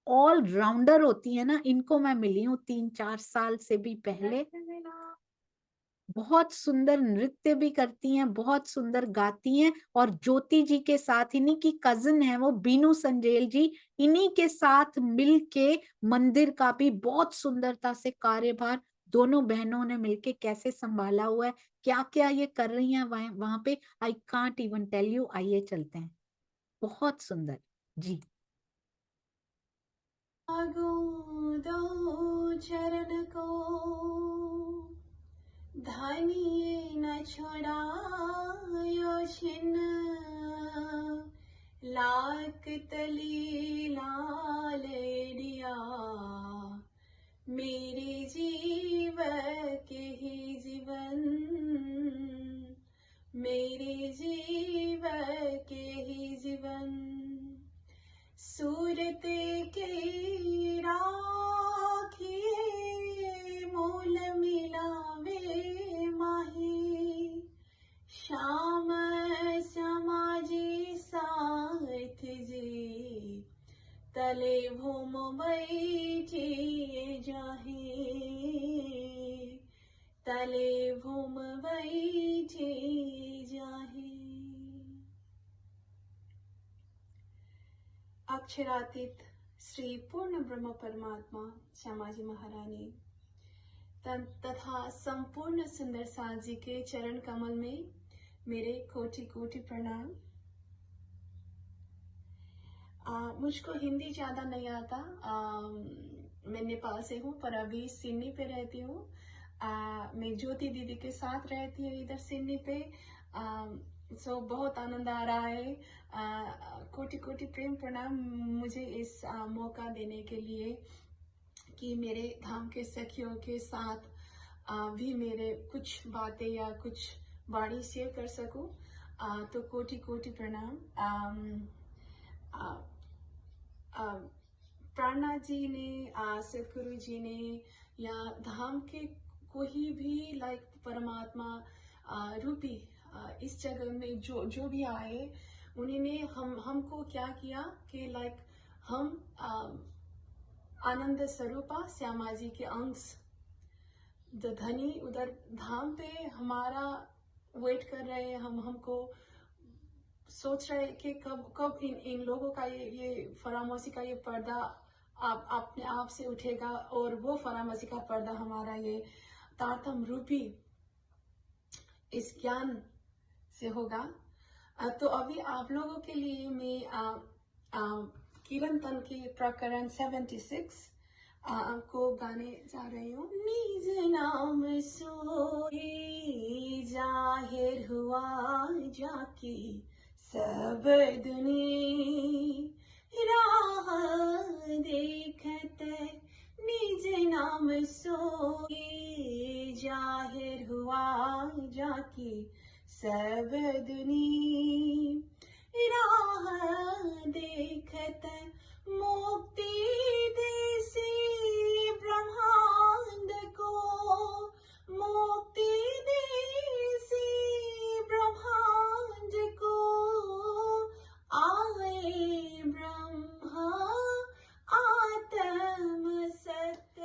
ऑल राउंडर होती है ना, इनको मैं मिली हूँ 3-4 साल से भी पहले। बहुत सुंदर नृत्य भी करती हैं, बहुत सुंदर गाती हैं। और ज्योति जी के साथ, इन्हीं की कजिन है वो बीनू संजेल जी, इन्हीं के साथ मिलके मंदिर का भी बहुत सुंदरता से कार्यभार दोनों बहनों ने मिलके कैसे संभाला हुआ है, क्या क्या ये कर रही हैं वहां पे, I can't even tell you. आइए चलते हैं, बहुत सुंदर जी। दो चरण को धनिये न छोड़ायो छिन। लाक तली लाल दिया मेरे जीव के ही जीवन, मेरे जीव के ही जीवन। सूरत के राखिए मूल मिलावे माही। श्याम समाजी साथ जी तले भूम बैठिए जाहे, तले भूम बैठे जाहे। अक्षरातीत श्री पूर्ण ब्रह्म परमात्मा श्यामाजी महारानी तथा संपूर्ण सुंदर साथ जी के चरण कमल में मेरे कोटि कोटि प्रणाम। मुझको हिंदी ज़्यादा नहीं आता। मैं नेपाल से हूँ पर अभी सिडनी पे रहती हूँ। मैं ज्योति दीदी के साथ रहती हूँ इधर सिडनी पे। सो बहुत आनंद आ रहा है। कोटि कोटि प्रेम प्रणाम मुझे इस मौका देने के लिए कि मेरे धाम के सखियों के साथ भी मेरे कुछ बातें या कुछ वाणी शेयर कर सकूं। तो कोटि कोटि प्रणाम। प्राणा जी ने, सतगुरु जी ने या धाम के कोई भी लाइक परमात्मा रूपी इस जगह में जो भी आए, उन्होंने हमको क्या किया कि लाइक हम आनंद स्वरूपा श्यामा जी के अंश धनी उधर धाम पे हमारा वेट कर रहे हैं। हमको सोच रहे कि कब इन लोगों का ये फरामोशी का ये पर्दा आप अपने आप से उठेगा और वो फरामोशी का पर्दा हमारा ये तारतम रूपी इस ज्ञान से होगा। तो अभी आप लोगों के लिए मैं कीर्तन के प्रकरण 76 आपको गाने जा रही हूँ। निज नाम सोई जाहिर हुआ जाकी सब दुनिया राह देखत, निज नाम सोई जाहिर हुआ जाकी सब दुनिया राह देखत, मुक्ति देसी ब्रह्मांड को, मुक्ति देसी ब्रह्मांड को, आए ब्रह्मा आत्म सत्य,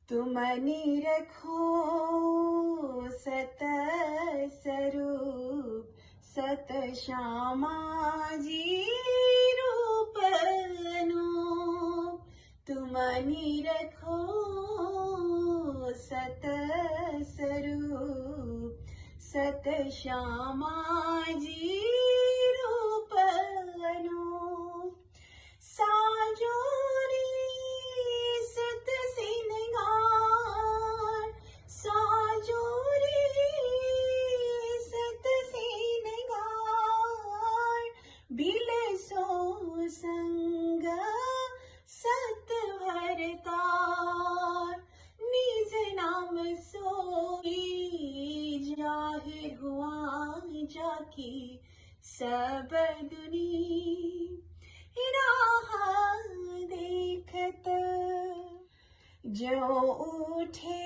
तुम निरखो सत स्वरूप सत श्यामा जी रूप अनूप, तुम निरखो सत स्वरूप सत श्यामा जी रूप अनूप, साजोरी सत सिंगार, साजोरी सत सिंगार, बिलसो संग सत भरतार, निज नाम सोई जाहिर हुआ जाकी सब दुनिया राह देखत, जो उठे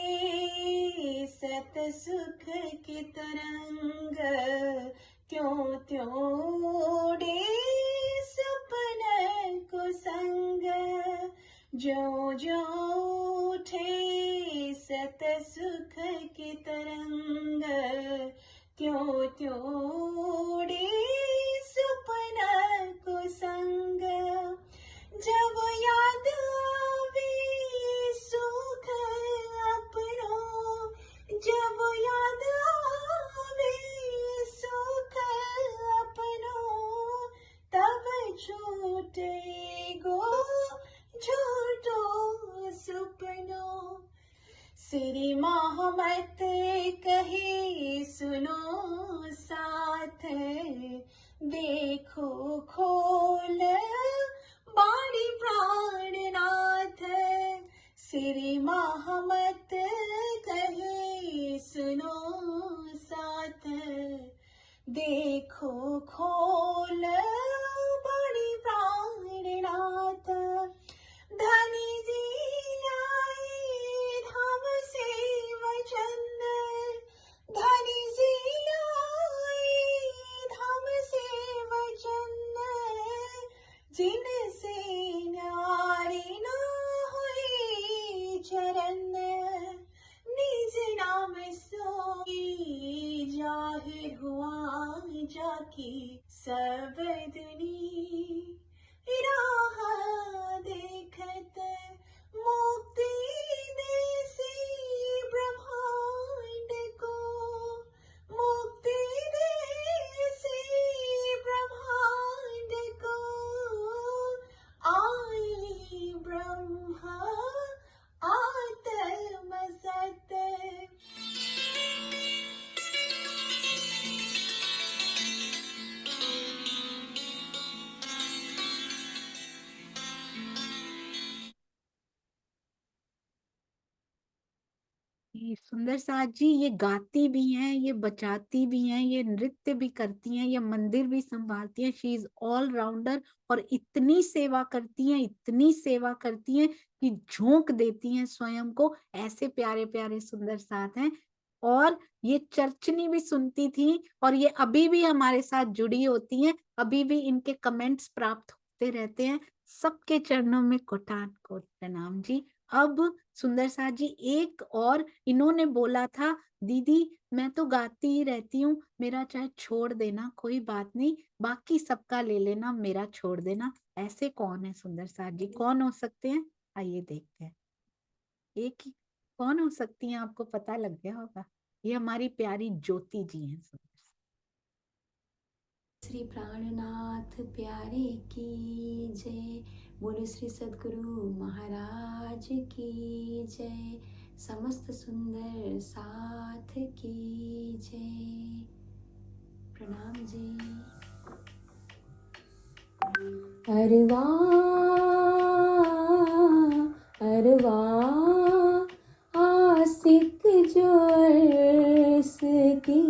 सत सुख की तरंग, त्यों त्यों उड़े सपन को संग, जो जो उठे सत सुख की तरंग, त्यों त्यों उड़े सपन को संग, जब याद आवे सुख अपनों, जब याद आवे सुख अपनों, तब छूटे गो झूठो सुपनों, श्री मोहम्मद कहे सुनो साथ, देखो खोल बाड़ी प्राणनाथ, श्री मोहम्मद कहे सुनो साथ, देखो खोल बाड़ी प्राणनाथ, धनी जी आए धाम से वचन, धनी जी आए धाम से वचन, जिनसे न्यारी न हुई चरण, निज नाम सोई जाहिर हुआ जाकी सब दुनिया राह देखत, मुक्ति देसी ब्रह्मांड को, मुक्ति देसी ब्रह्मांड को, जी, सुंदर साथ जी ये गाती भी हैं, ये बजाती भी हैं, ये नृत्य भी करती हैं, ये मंदिर भी संभालती हैं। शी इज ऑल राउंडर और इतनी सेवा करती हैं, इतनी सेवा करती हैं कि झोंक देती हैं स्वयं को। ऐसे प्यारे प्यारे सुंदर साथ हैं। और ये चर्चनी भी सुनती थी और ये अभी भी हमारे साथ जुड़ी होती हैं, अभी भी इनके कमेंट्स प्राप्त होते रहते हैं। सबके चरणों में कोटान कोट प्रणाम जी। अब सुंदर साथ जी एक और इन्होंने बोला था, दीदी मैं तो गाती ही रहती हूँ, मेरा चाहे छोड़ देना कोई बात नहीं, बाकी सबका ले लेना, मेरा छोड़ देना। ऐसे कौन है सुंदर साथ जी, कौन हो सकते हैं? आइए देखते हैं। एक ही कौन हो सकती हैं, आपको पता लग गया होगा। ये हमारी प्यारी ज्योति जी हैं सुंदर। श्री प्राणनाथ प्यारे की जय। बोलो श्री सद्गुरु महाराज की जय। समस्त सुंदर साथ की जय। प्रणाम जी। अरवा अरवा आशिक जो अर्स की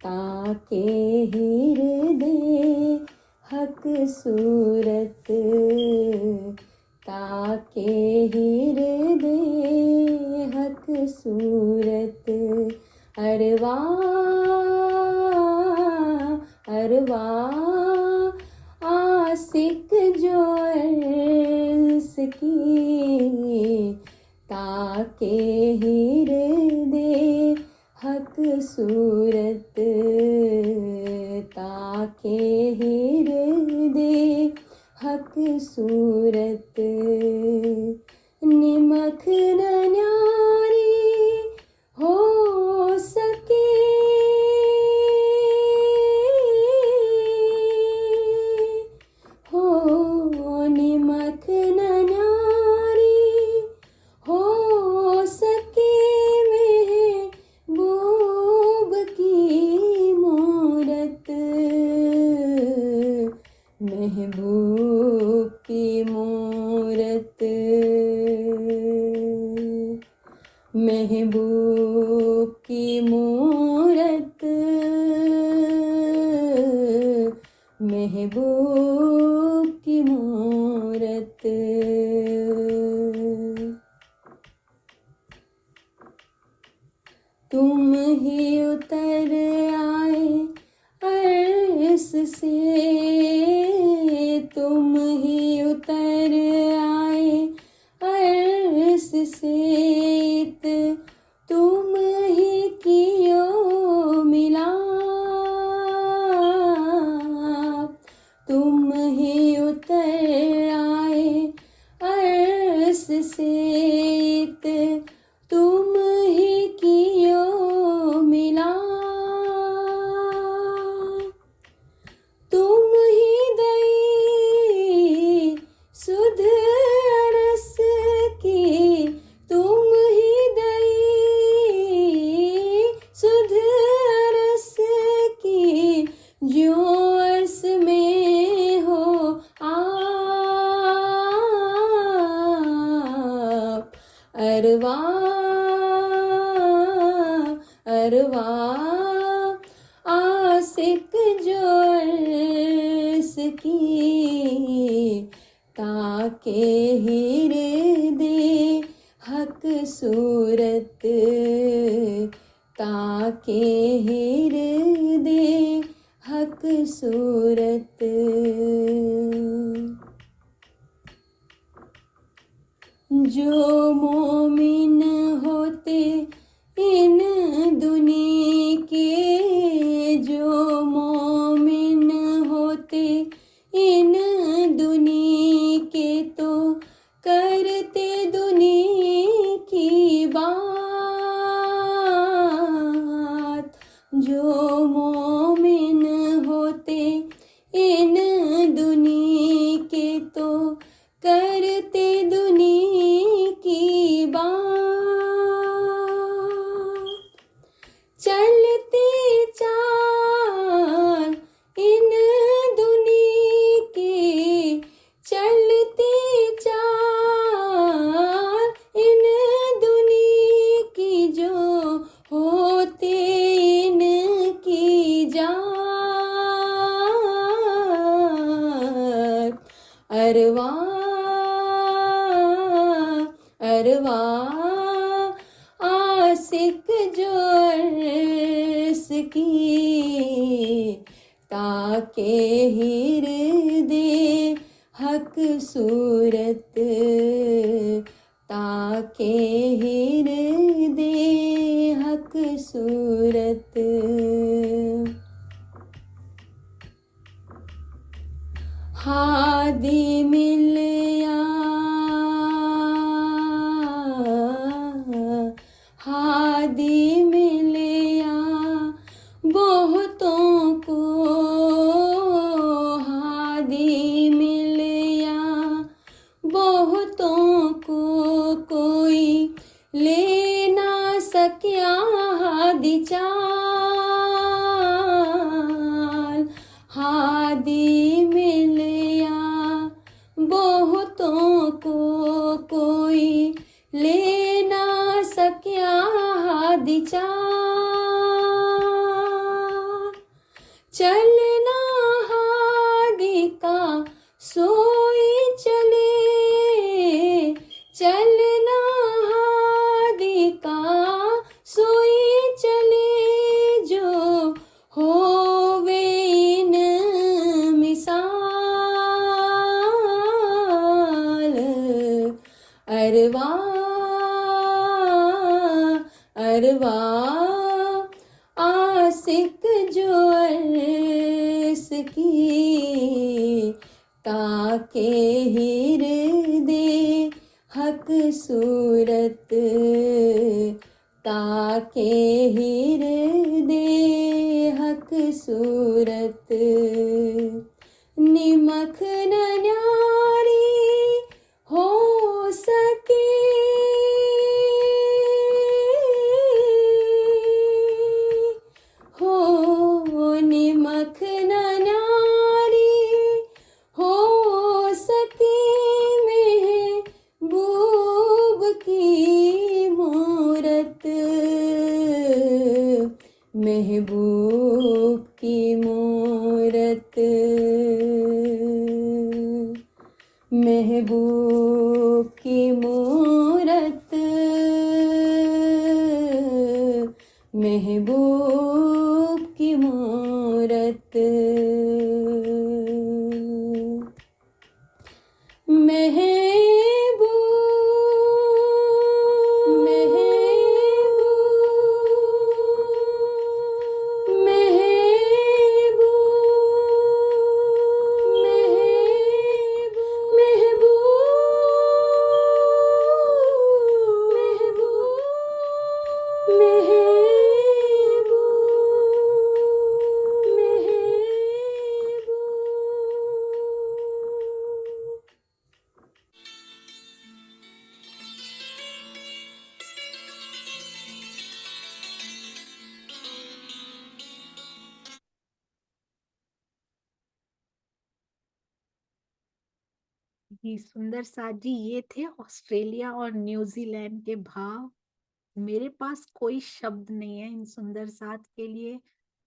ताके हृदय हक सूरत ताके हृदय हक सूरत अरवा अरवा आशिक जो अर्स की ताके हृदय हक सूरत ताके हृदय हक सूरत निमख न न्यारी हो सके हो निमख न न्यारी हो सके महबूब की मूरत महबूब की मूरत महबूब की मूरत महबूब की मूरत तुम ही उतर आए अर्श से तुम ही उतर आए अर्श से तुम ही कियो मिला तुम ही उतर आए अर्श से तुम ही कियो मिला तुम ही दई सुध रस की तुम ही दई सुध रस की जो अर्स में हो आप अरवा अरवा आशिक जो अर्स की ताके हृदय हक सूरत ताके हृदय हक सूरत जो मोमिन होते इन दुनिया के जो मोमिन होते इन दुनिया के तो करते दुनिया की बात जो मोमिन होते इन दुनिया के तो करते दुनिया की बात चलते चाल इन दुनिया के चलते चाल इन दुनिया अरवा अरवा आशिक जो अर्स की ताके हृदय हक सूरत ताके हृदय हक सूरत हादी मिलया हादी मिलया बहुतों को हादी मिलया बहुतों को कोई ले ना सकिया हादी चाल हादी मिलया बहुतों को कोई ले ना सकिया हादी चाल चलना हादी का सोई चले चलना हादी का सोई चले जो होवे इन मिसाल अरवा अरवा आशिक जो अर्स की ताके हृदय हक सूरत ताके हृदय हक सूरत निमख न न्यारी हो सके हो निमख न न्यारी हो सके महबूब की मूरत महबूब की मूरत महबूब की मूरत महबूब की मूरत जी सुंदर साथ जी, ये थे ऑस्ट्रेलिया और न्यूजीलैंड के भाव। मेरे पास कोई शब्द नहीं है इन सुंदर साथ के लिए।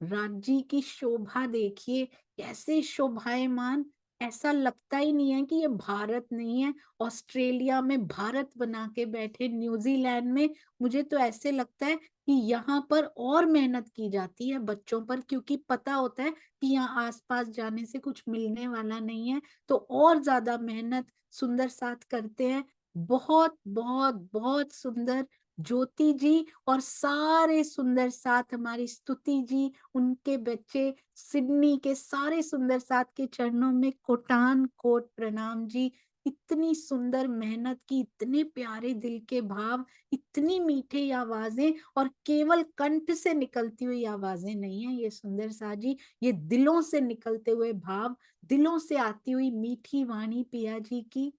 राज्य की शोभा देखिए, कैसे शोभायमान। ऐसा लगता ही नहीं है कि ये भारत नहीं है। ऑस्ट्रेलिया में भारत बना के बैठे, न्यूजीलैंड में मुझे तो ऐसे लगता है कि यहाँ पर और मेहनत की जाती है बच्चों पर, क्योंकि पता होता है कि यहाँ आसपास जाने से कुछ मिलने वाला नहीं है, तो और ज्यादा मेहनत सुंदर साथ करते हैं। बहुत बहुत बहुत सुंदर ज्योति जी और सारे सुंदर साथ, हमारी स्तुति जी, उनके बच्चे सिडनी के सारे सुंदर साथ के चरणों में कोटान कोट प्रणाम जी। इतनी सुंदर मेहनत की, इतने प्यारे दिल के भाव, इतनी मीठी आवाजें, और केवल कंठ से निकलती हुई आवाजें नहीं है ये सुंदर साथ जी, ये दिलों से निकलते हुए भाव, दिलों से आती हुई मीठी वाणी पिया जी की।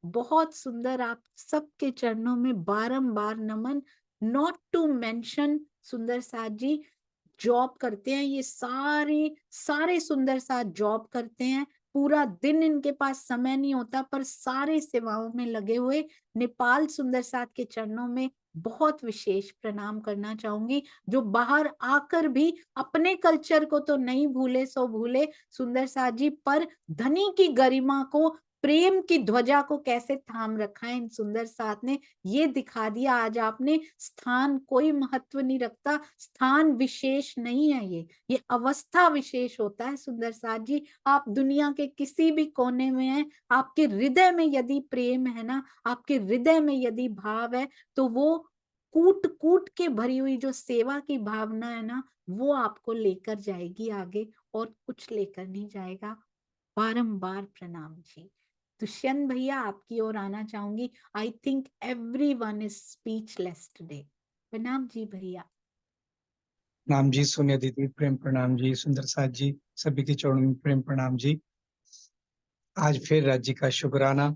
बहुत सुंदर, आप सबके चरणों में बारंबार नमन। नॉट टू मेंशन सुंदर साथ जी जॉब करते हैं, ये सारे सारे सुंदर साथ जॉब करते हैं, पूरा दिन इनके पास समय नहीं होता, पर सारे सेवाओं में लगे हुए। नेपाल सुंदर साथ के चरणों में बहुत विशेष प्रणाम करना चाहूंगी, जो बाहर आकर भी अपने कल्चर को तो नहीं भूले सो भूले सुंदर साथ जी, पर धनी की गरिमा को प्रेम की ध्वजा को कैसे थाम रखा है इन सुंदर साथ ने, ये दिखा दिया आज आपने। स्थान कोई महत्व नहीं रखता, स्थान विशेष नहीं है, ये अवस्था विशेष होता है। सुंदर साथ जी, आप दुनिया के किसी भी कोने में हैं, आपके हृदय में यदि प्रेम है ना, आपके हृदय में यदि भाव है, तो वो कूट कूट के भरी हुई जो सेवा की भावना है ना, वो आपको लेकर जाएगी आगे, और कुछ लेकर नहीं जाएगा। बारंबार प्रणाम जी। दुष्यंत भैया, आपकी ओर आना चाहूंगी। I think everyone is speechless today. प्रणाम जी भैया। प्रणाम जी सोनिया दीदी, प्रेम प्रणाम जी। सुंदर साथ जी, सभी के चरणों में प्रेम प्रणाम जी। आज फिर राज्य का शुक्राना,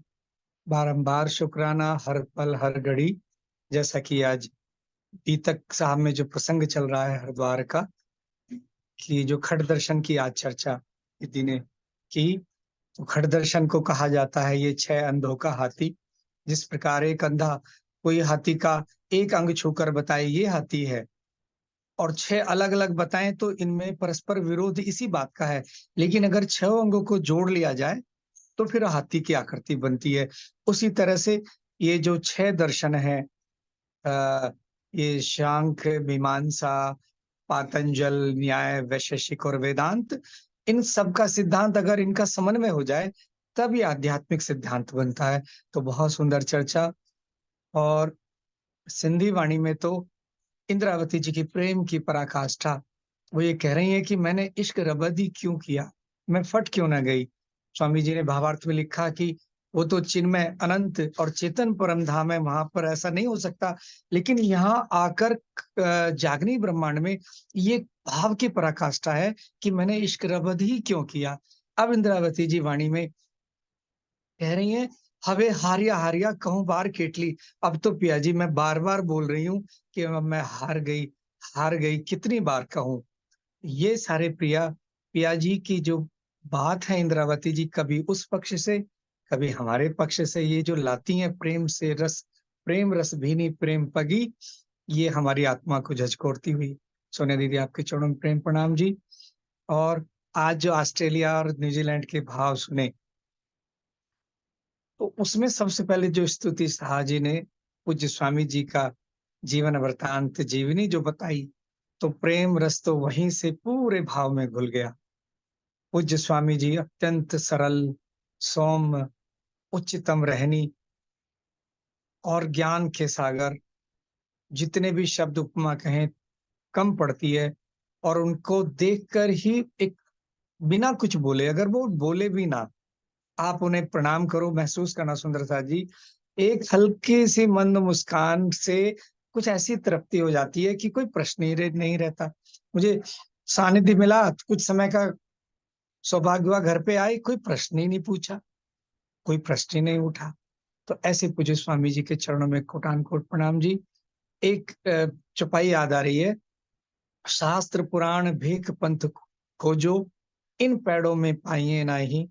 बारंबार शुक्राना, हर पल हर घड़ी। जैसा कि आज दीपक साहब में जो प्रसंग चल रहा है हरिद्वार का, कि जो खड़ दर्शन की आज चर्चा दीदी ने की, तो खड़ दर्शन को कहा जाता है ये 6 अंधों का हाथी। जिस प्रकार एक अंधा कोई हाथी का एक अंग छूकर बताए ये हाथी है, और 6 अलग अलग बताएं तो इनमें परस्पर विरोध इसी बात का है, लेकिन अगर 6 अंगों को जोड़ लिया जाए तो फिर हाथी की आकृति बनती है। उसी तरह से ये जो 6 दर्शन है, ये शांख, मीमांसा, पातंजल, न्याय, वैशेषिक और वेदांत, इन सब का सिद्धांत अगर इनका समन्वय हो जाए तब ये आध्यात्मिक सिद्धांत बनता है। तो बहुत सुंदर चर्चा। और सिंधी वाणी में तो इंद्रावती जी की प्रेम की पराकाष्ठा, वो ये कह रही है कि मैंने इश्क रबदी क्यों किया, मैं फट क्यों ना गई। स्वामी जी ने भावार्थ में लिखा कि वो तो चिन्मय अनंत और चेतन परम धाम है, वहां पर ऐसा नहीं हो सकता, लेकिन यहाँ आकर जागनी ब्रह्मांड में ये भाव की पराकाष्ठा है कि मैंने इश्क रबद ही क्यों किया। अब इंद्रावती जी वाणी में कह रही हैं, हवे हारिया हारिया कहूं बार केटली। अब तो पिया जी मैं बार बार बोल रही हूँ कि मैं हार गई कितनी बार कहूं। ये सारे पिया जी की जो बात है इंद्रावती जी, कभी उस पक्ष से कभी हमारे पक्ष से, ये जो लाती हैं प्रेम से रस, प्रेम रस भीनी प्रेम पगी, ये हमारी आत्मा को झकझोरती हुई। सोनिया दीदी, आपके चरणों में प्रेम प्रणाम जी। और आज जो ऑस्ट्रेलिया और न्यूजीलैंड के भाव सुने, तो उसमें सबसे पहले जो स्तुति शाह जी ने पूज्य स्वामी जी का जीवन वृतांत जीवनी जो बताई, तो प्रेम रस तो वहीं से पूरे भाव में घुल गया। पूज्य स्वामी जी अत्यंत सरल, सौम्य, उच्चतम रहनी और ज्ञान के सागर, जितने भी शब्द उपमा कहें कम पड़ती है। और उनको देखकर ही एक बिना कुछ बोले, अगर वो बोले भी ना, आप उन्हें प्रणाम करो, महसूस करना सुंदर साथ जी, एक हल्की सी मंद मुस्कान से कुछ ऐसी तृप्ति हो जाती है कि कोई प्रश्न ही नहीं रहता। मुझे सानिध्य मिला, कुछ समय का सौभाग्य हुआ, घर पे आए, कोई प्रश्न ही नहीं पूछा, कोई प्रश्न ही नहीं उठा। तो ऐसे पूज्य स्वामी जी के चरणों में कोटान कोट प्रणाम जी। एक चौपाई याद आ रही है, शास्त्र पुराण भेख पंथ खोजो, इन पेड़ों में पाइए नाही,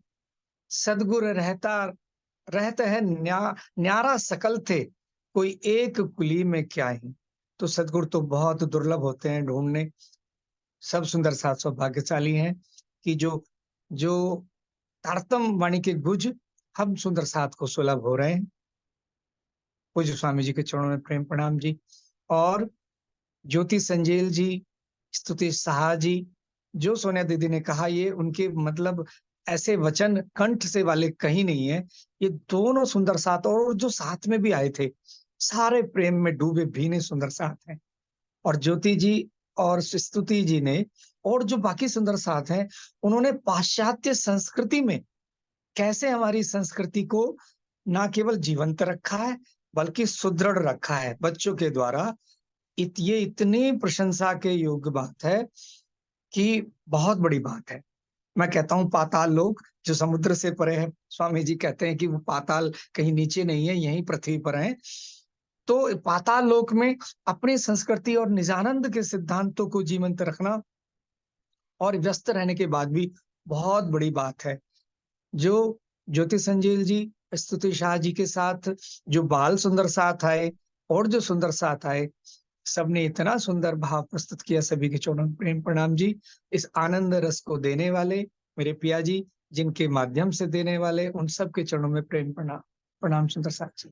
सदगुर रहता है न्यारा सकल थे, कोई एक कुली में क्या ही। तो सदगुरु तो बहुत दुर्लभ होते हैं ढूंढने। सब सुंदर साथ सौभाग्यशाली हैं कि जो जो तारतम वाणी के गुज हम सुंदर साथ को सुलभ हो रहे हैं। पूज्य स्वामी जी के चरणों में प्रेम प्रणाम जी। और ज्योति संजेल जी, स्तुति शाह जी, जो सोनिया दीदी ने कहा, ये उनके मतलब ऐसे वचन कंठ से वाले कहीं नहीं है। ये दोनों सुंदर साथ और जो साथ में भी आए थे, सारे प्रेम में डूबे भीने सुंदर साथ हैं। और ज्योति जी और स्तुति जी ने और जो बाकी सुंदर साथ हैं, उन्होंने पाश्चात्य संस्कृति में कैसे हमारी संस्कृति को ना केवल जीवंत रखा है बल्कि सुदृढ़ रखा है बच्चों के द्वारा। ये इतनी प्रशंसा के योग्य बात है कि बहुत बड़ी बात है। मैं कहता हूँ पाताल लोक जो समुद्र से परे है, स्वामी जी कहते हैं कि वो पाताल कहीं नीचे नहीं है, यहीं पृथ्वी पर है। तो पाताल लोक में अपनी संस्कृति और निजानंद के सिद्धांतों को जीवंत रखना और व्यस्त रहने के बाद भी बहुत बड़ी बात है। जो ज्योति संजेल जी, स्तुति शाह जी के साथ जो बाल सुंदर साथ आए और जो सुंदर साथ आए, सबने इतना सुंदर भाव प्रस्तुत किया। सभी के चरणों में प्रेम प्रणाम जी। इस आनंद रस को देने वाले मेरे पिया जी, जिनके माध्यम से देने वाले उन सब के चरणों में प्रेम प्रणाम। प्रणाम सुंदर साथ जी।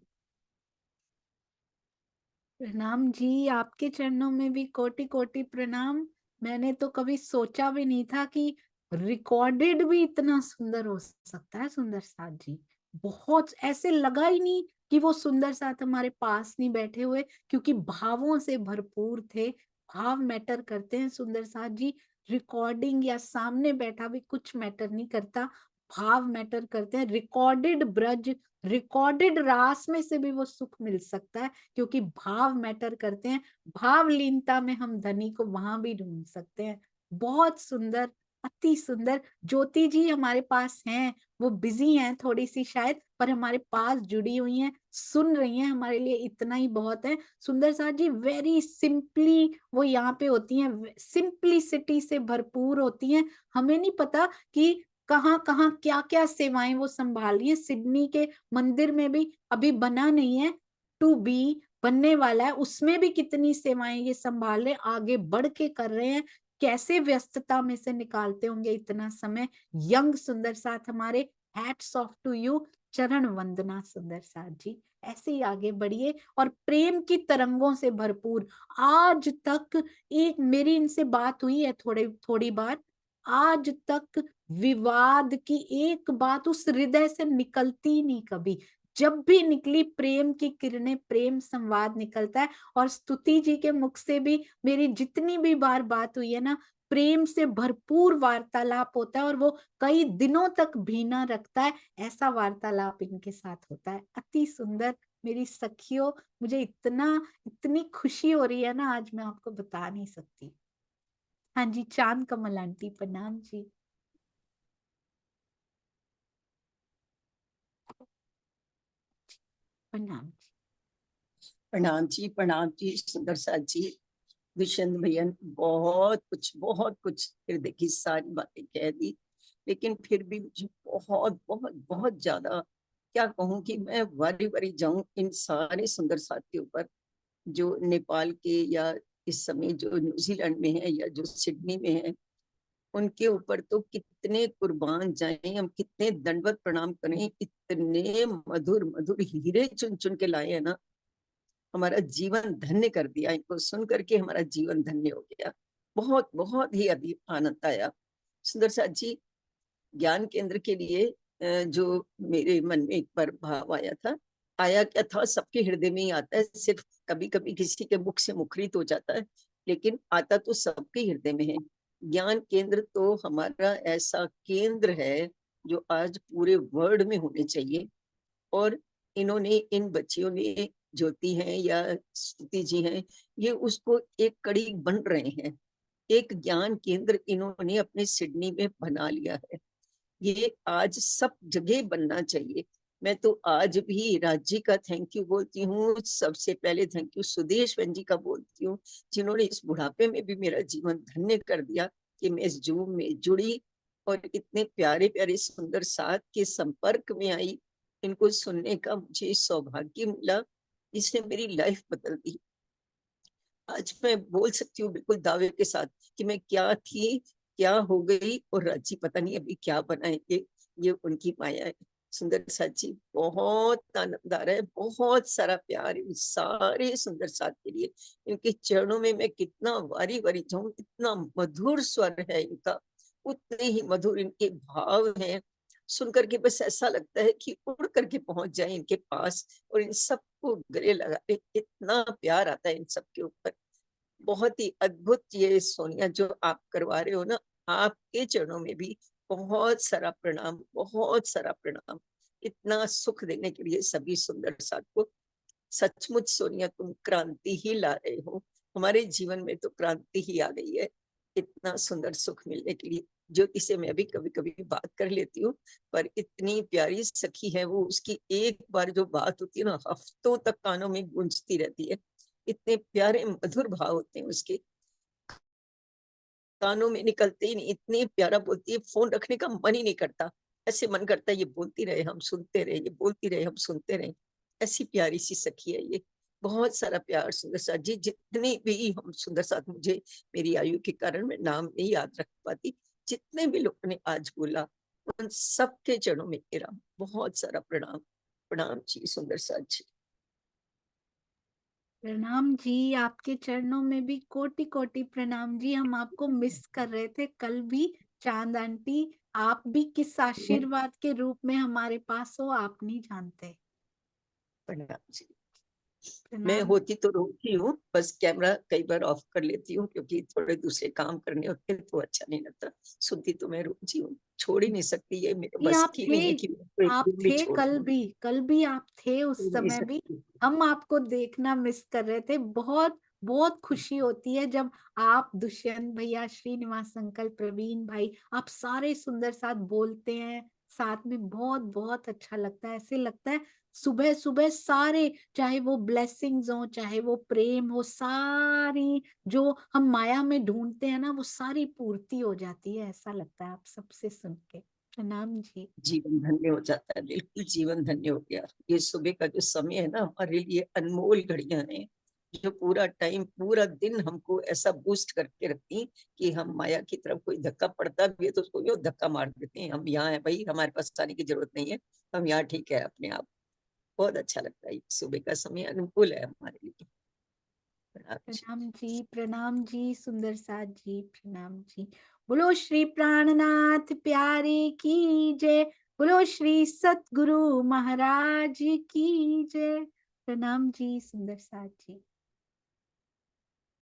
प्रणाम जी, आपके चरणों में भी कोटि कोटि प्रणाम। मैंने तो कभी सोचा भी नहीं था कि रिकॉर्डेड भी इतना सुंदर हो सकता है सुंदर साथ जी। बहुत ऐसे लगा ही नहीं कि वो सुंदर साथ हमारे पास नहीं बैठे हुए, क्योंकि भावों से भरपूर थे। भाव मैटर करते हैं सुंदर साथ जी। रिकॉर्डिंग या सामने बैठा भी कुछ मैटर नहीं करता, भाव मैटर करते हैं। रिकॉर्डेड ब्रज, रिकॉर्डेड रास में से भी वो सुख मिल सकता है, क्योंकि भाव मैटर करते हैं। भाव लीनता में हम धनी को वहां भी ढूंढ सकते हैं। बहुत सुंदर, अति सुंदर। ज्योति जी हमारे पास हैं, वो बिजी हैं थोड़ी सी शायद, पर हमारे पास जुड़ी हुई हैं, सुन रही हैं, हमारे लिए इतना ही बहुत है। सुंदर साथ जी वेरी सिंपली वो यहाँ पे होती हैं, सिंपलिसिटी से भरपूर होती हैं। हमें नहीं पता कि कहाँ कहाँ क्या क्या सेवाएं वो संभाल रही है। सिडनी के मंदिर में भी अभी बना नहीं है, टू बी बनने वाला है, उसमें भी कितनी सेवाएं ये संभाल रहे हैं, आगे बढ़ के कर रहे हैं। कैसे व्यस्तता में से निकालते होंगे इतना समय। यंग सुंदर साथ हमारे, हैट्स ऑफ टू यू, चरण वंदना सुंदर साथ जी। ऐसे ही आगे बढ़िए और प्रेम की तरंगों से भरपूर। आज तक एक मेरी इनसे बात हुई है थोड़ी बार, आज तक विवाद की एक बात उस हृदय से निकलती नहीं कभी। जब भी निकली प्रेम की किरणें, प्रेम संवाद निकलता है। और स्तुति जी के मुख से भी मेरी जितनी भी बार बात हुई है ना, प्रेम से भरपूर वार्तालाप होता है, और वो कई दिनों तक भीना रखता है। ऐसा वार्तालाप इनके साथ होता है, अति सुंदर। मेरी सखियों, मुझे इतनी खुशी हो रही है ना आज, मैं आपको बता नहीं सकती। हाँ जी, चांद कमल आंटी प्रणाम जी। प्रणाम जी। प्रणाम जी सुंदर साथ जी। दुष्यंत भैया ने बहुत कुछ हृदय की सारी बातें कह दी, लेकिन फिर भी मुझे बहुत बहुत बहुत ज्यादा क्या कहूँ कि मैं वारी वारी जाऊं इन सारे सुंदर साथ के ऊपर, जो नेपाल के या इस समय जो न्यूजीलैंड में है या जो सिडनी में है, उनके ऊपर तो कितने कुर्बान जाएं हम, कितने दंडवत प्रणाम करें। इतने मधुर मधुर हीरे चुन चुन के लाए हैं ना, हमारा जीवन धन्य कर दिया। इनको सुन करके हमारा जीवन धन्य हो गया। बहुत बहुत ही अधिक आनंद आया। सुंदर साथ जी, ज्ञान केंद्र के लिए जो मेरे मन में एक बार भाव आया था, आया क्या था, सबके हृदय में ही आता है। सिर्फ कभी कभी किसी के मुख से मुखरित हो जाता है, लेकिन आता तो सबके हृदय में है। ज्ञान केंद्र तो हमारा ऐसा केंद्र है जो आज पूरे वर्ल्ड में होने चाहिए। और इन्होंने, इन बच्चियों ने, ज्योति हैं या स्तुति जी हैं, ये उसको एक कड़ी बन रहे हैं। एक ज्ञान केंद्र इन्होंने अपने सिडनी में बना लिया है। ये आज सब जगह बनना चाहिए। मैं तो आज भी राज्य का थैंक यू बोलती हूँ। सबसे पहले थैंक यू सुदेश बहन जी का बोलती हूँ, जिन्होंने इस बुढ़ापे में भी मेरा जीवन धन्य कर दिया कि मैं इस जूम में जुड़ी और इतने प्यारे प्यारे सुंदर साथ के संपर्क में आई। इनको सुनने का मुझे सौभाग्य मिला, इसने मेरी लाइफ बदल दी। आज मैं बोल सकती हूँ बिल्कुल दावे के साथ कि मैं क्या थी, क्या हो गई, और राज्य पता नहीं अभी क्या बनाएंगे। ये उनकी माया है। सुंदर साथ जी, बहुत आनंद आ रहा है, बहुत सारा प्यार इन सारे सुंदर साथ के लिए। इनके चरणों में मैं कितना वारी वारी जाऊं। इतना मधुर स्वर है इनका, उतने ही मधुर इनके भाव हैं। सुन करके बस ऐसा लगता है कि उड़ करके पहुंच जाए इनके पास और इन सबको गले लगा ले। इतना प्यार आता है इन सबके ऊपर। बहुत ही अद्भुत ये सोनिया जो आप करवा रहे हो ना, आपके चरणों में भी बहुत सारा प्रणाम, बहुत सारा प्रणाम। इतना सुख देने के लिए सभी सुंदर साथ को। सचमुच सोनिया, तुम क्रांति ही ला रहे हो। हमारे जीवन में तो क्रांति ही आ गई है, इतना सुंदर सुख मिलने के लिए। ज्योति से मैं भी कभी कभी बात कर लेती हूँ, पर इतनी प्यारी सखी है वो, उसकी एक बार जो बात होती है ना, हफ्तों तक कानों में गूंजती रहती है। इतने प्यारे मधुर भाव होते हैं उसके, कानों में निकलते ही नहीं। इतनी प्यारा बोलती है, फोन रखने का मन ही नहीं करता। ऐसे मन करता है ये बोलती रहे हम सुनते रहे, ये बोलती रहे हम सुनते रहे। ऐसी प्यारी सी सखी है ये। बहुत सारा प्यार सुंदर साथ जी। जितने भी हम सुंदर साथ, मुझे मेरी आयु के कारण मैं नाम नहीं याद रख पाती, जितने भी लोगों ने आज बोला, उन सबके चरणों में मेरा बहुत सारा प्रणाम। प्रणाम जी सुंदर साथ जी। प्रणाम जी, आपके चरणों में भी कोटि कोटि प्रणाम जी। हम आपको मिस कर रहे थे कल भी। चांद आंटी, आप भी किस आशीर्वाद के रूप में हमारे पास हो, आप नहीं जानते। प्रणाम जी। मैं प्रणाम। होती तो रोती हूँ, बस कैमरा कई बार ऑफ कर लेती हूँ क्योंकि थोड़े दूसरे काम करने होते हैं तो अच्छा नहीं लगता। सुनती तो मैं रोती हूँ, छोड़ ही नहीं सकती, ये मेरे जी, बस आप की भी थे, नहीं कि मैं तो एक आप दिन भी थे छोड़ कल दूँ, भी, कल भी आप थे, उस छोड़ नहीं समय भी सकती। हम आपको देखना मिस कर रहे थे। बहुत बहुत खुशी होती है जब आप, दुष्यंत भैया, श्रीनिवास अंकल, प्रवीण भाई, आप सारे सुंदर साथ बोलते हैं साथ में। बहुत बहुत अच्छा लगता है। ऐसे लगता है सुबह सुबह सारे, चाहे वो ब्लेसिंग्स हो, चाहे वो प्रेम हो, सारी जो हम माया में ढूंढते हैं ना, वो सारी पूर्ति हो जाती है। ऐसा लगता है आप सबसे सुन के। प्रणाम जी। जीवन धन्य हो जाता है, बिल्कुल जीवन धन्य हो गया। ये सुबह का जो समय है ना, हमारे लिए अनमोल घड़ियां हैं, जो पूरा टाइम पूरा दिन हमको ऐसा बूस्ट करके रखती कि हम माया की तरफ, कोई धक्का पड़ता भी है तो उसको यूं धक्का मार देते हैं, हम यहाँ है भाई, हमारे पास आने की जरूरत नहीं है, हम यहाँ ठीक है अपने आप। बहुत अच्छा लगता है, सुबह का समय अनुकूल है हमारे लिए। प्रणाम जी। प्रणाम जी, प्रणाम जी, सुंदर साथ जी, प्रणाम जी। बोलो श्री प्राणनाथ प्यारे की जय। बोलो श्री सतगुरु महाराज की जय। प्रणाम जी, सुंदर साथ जी।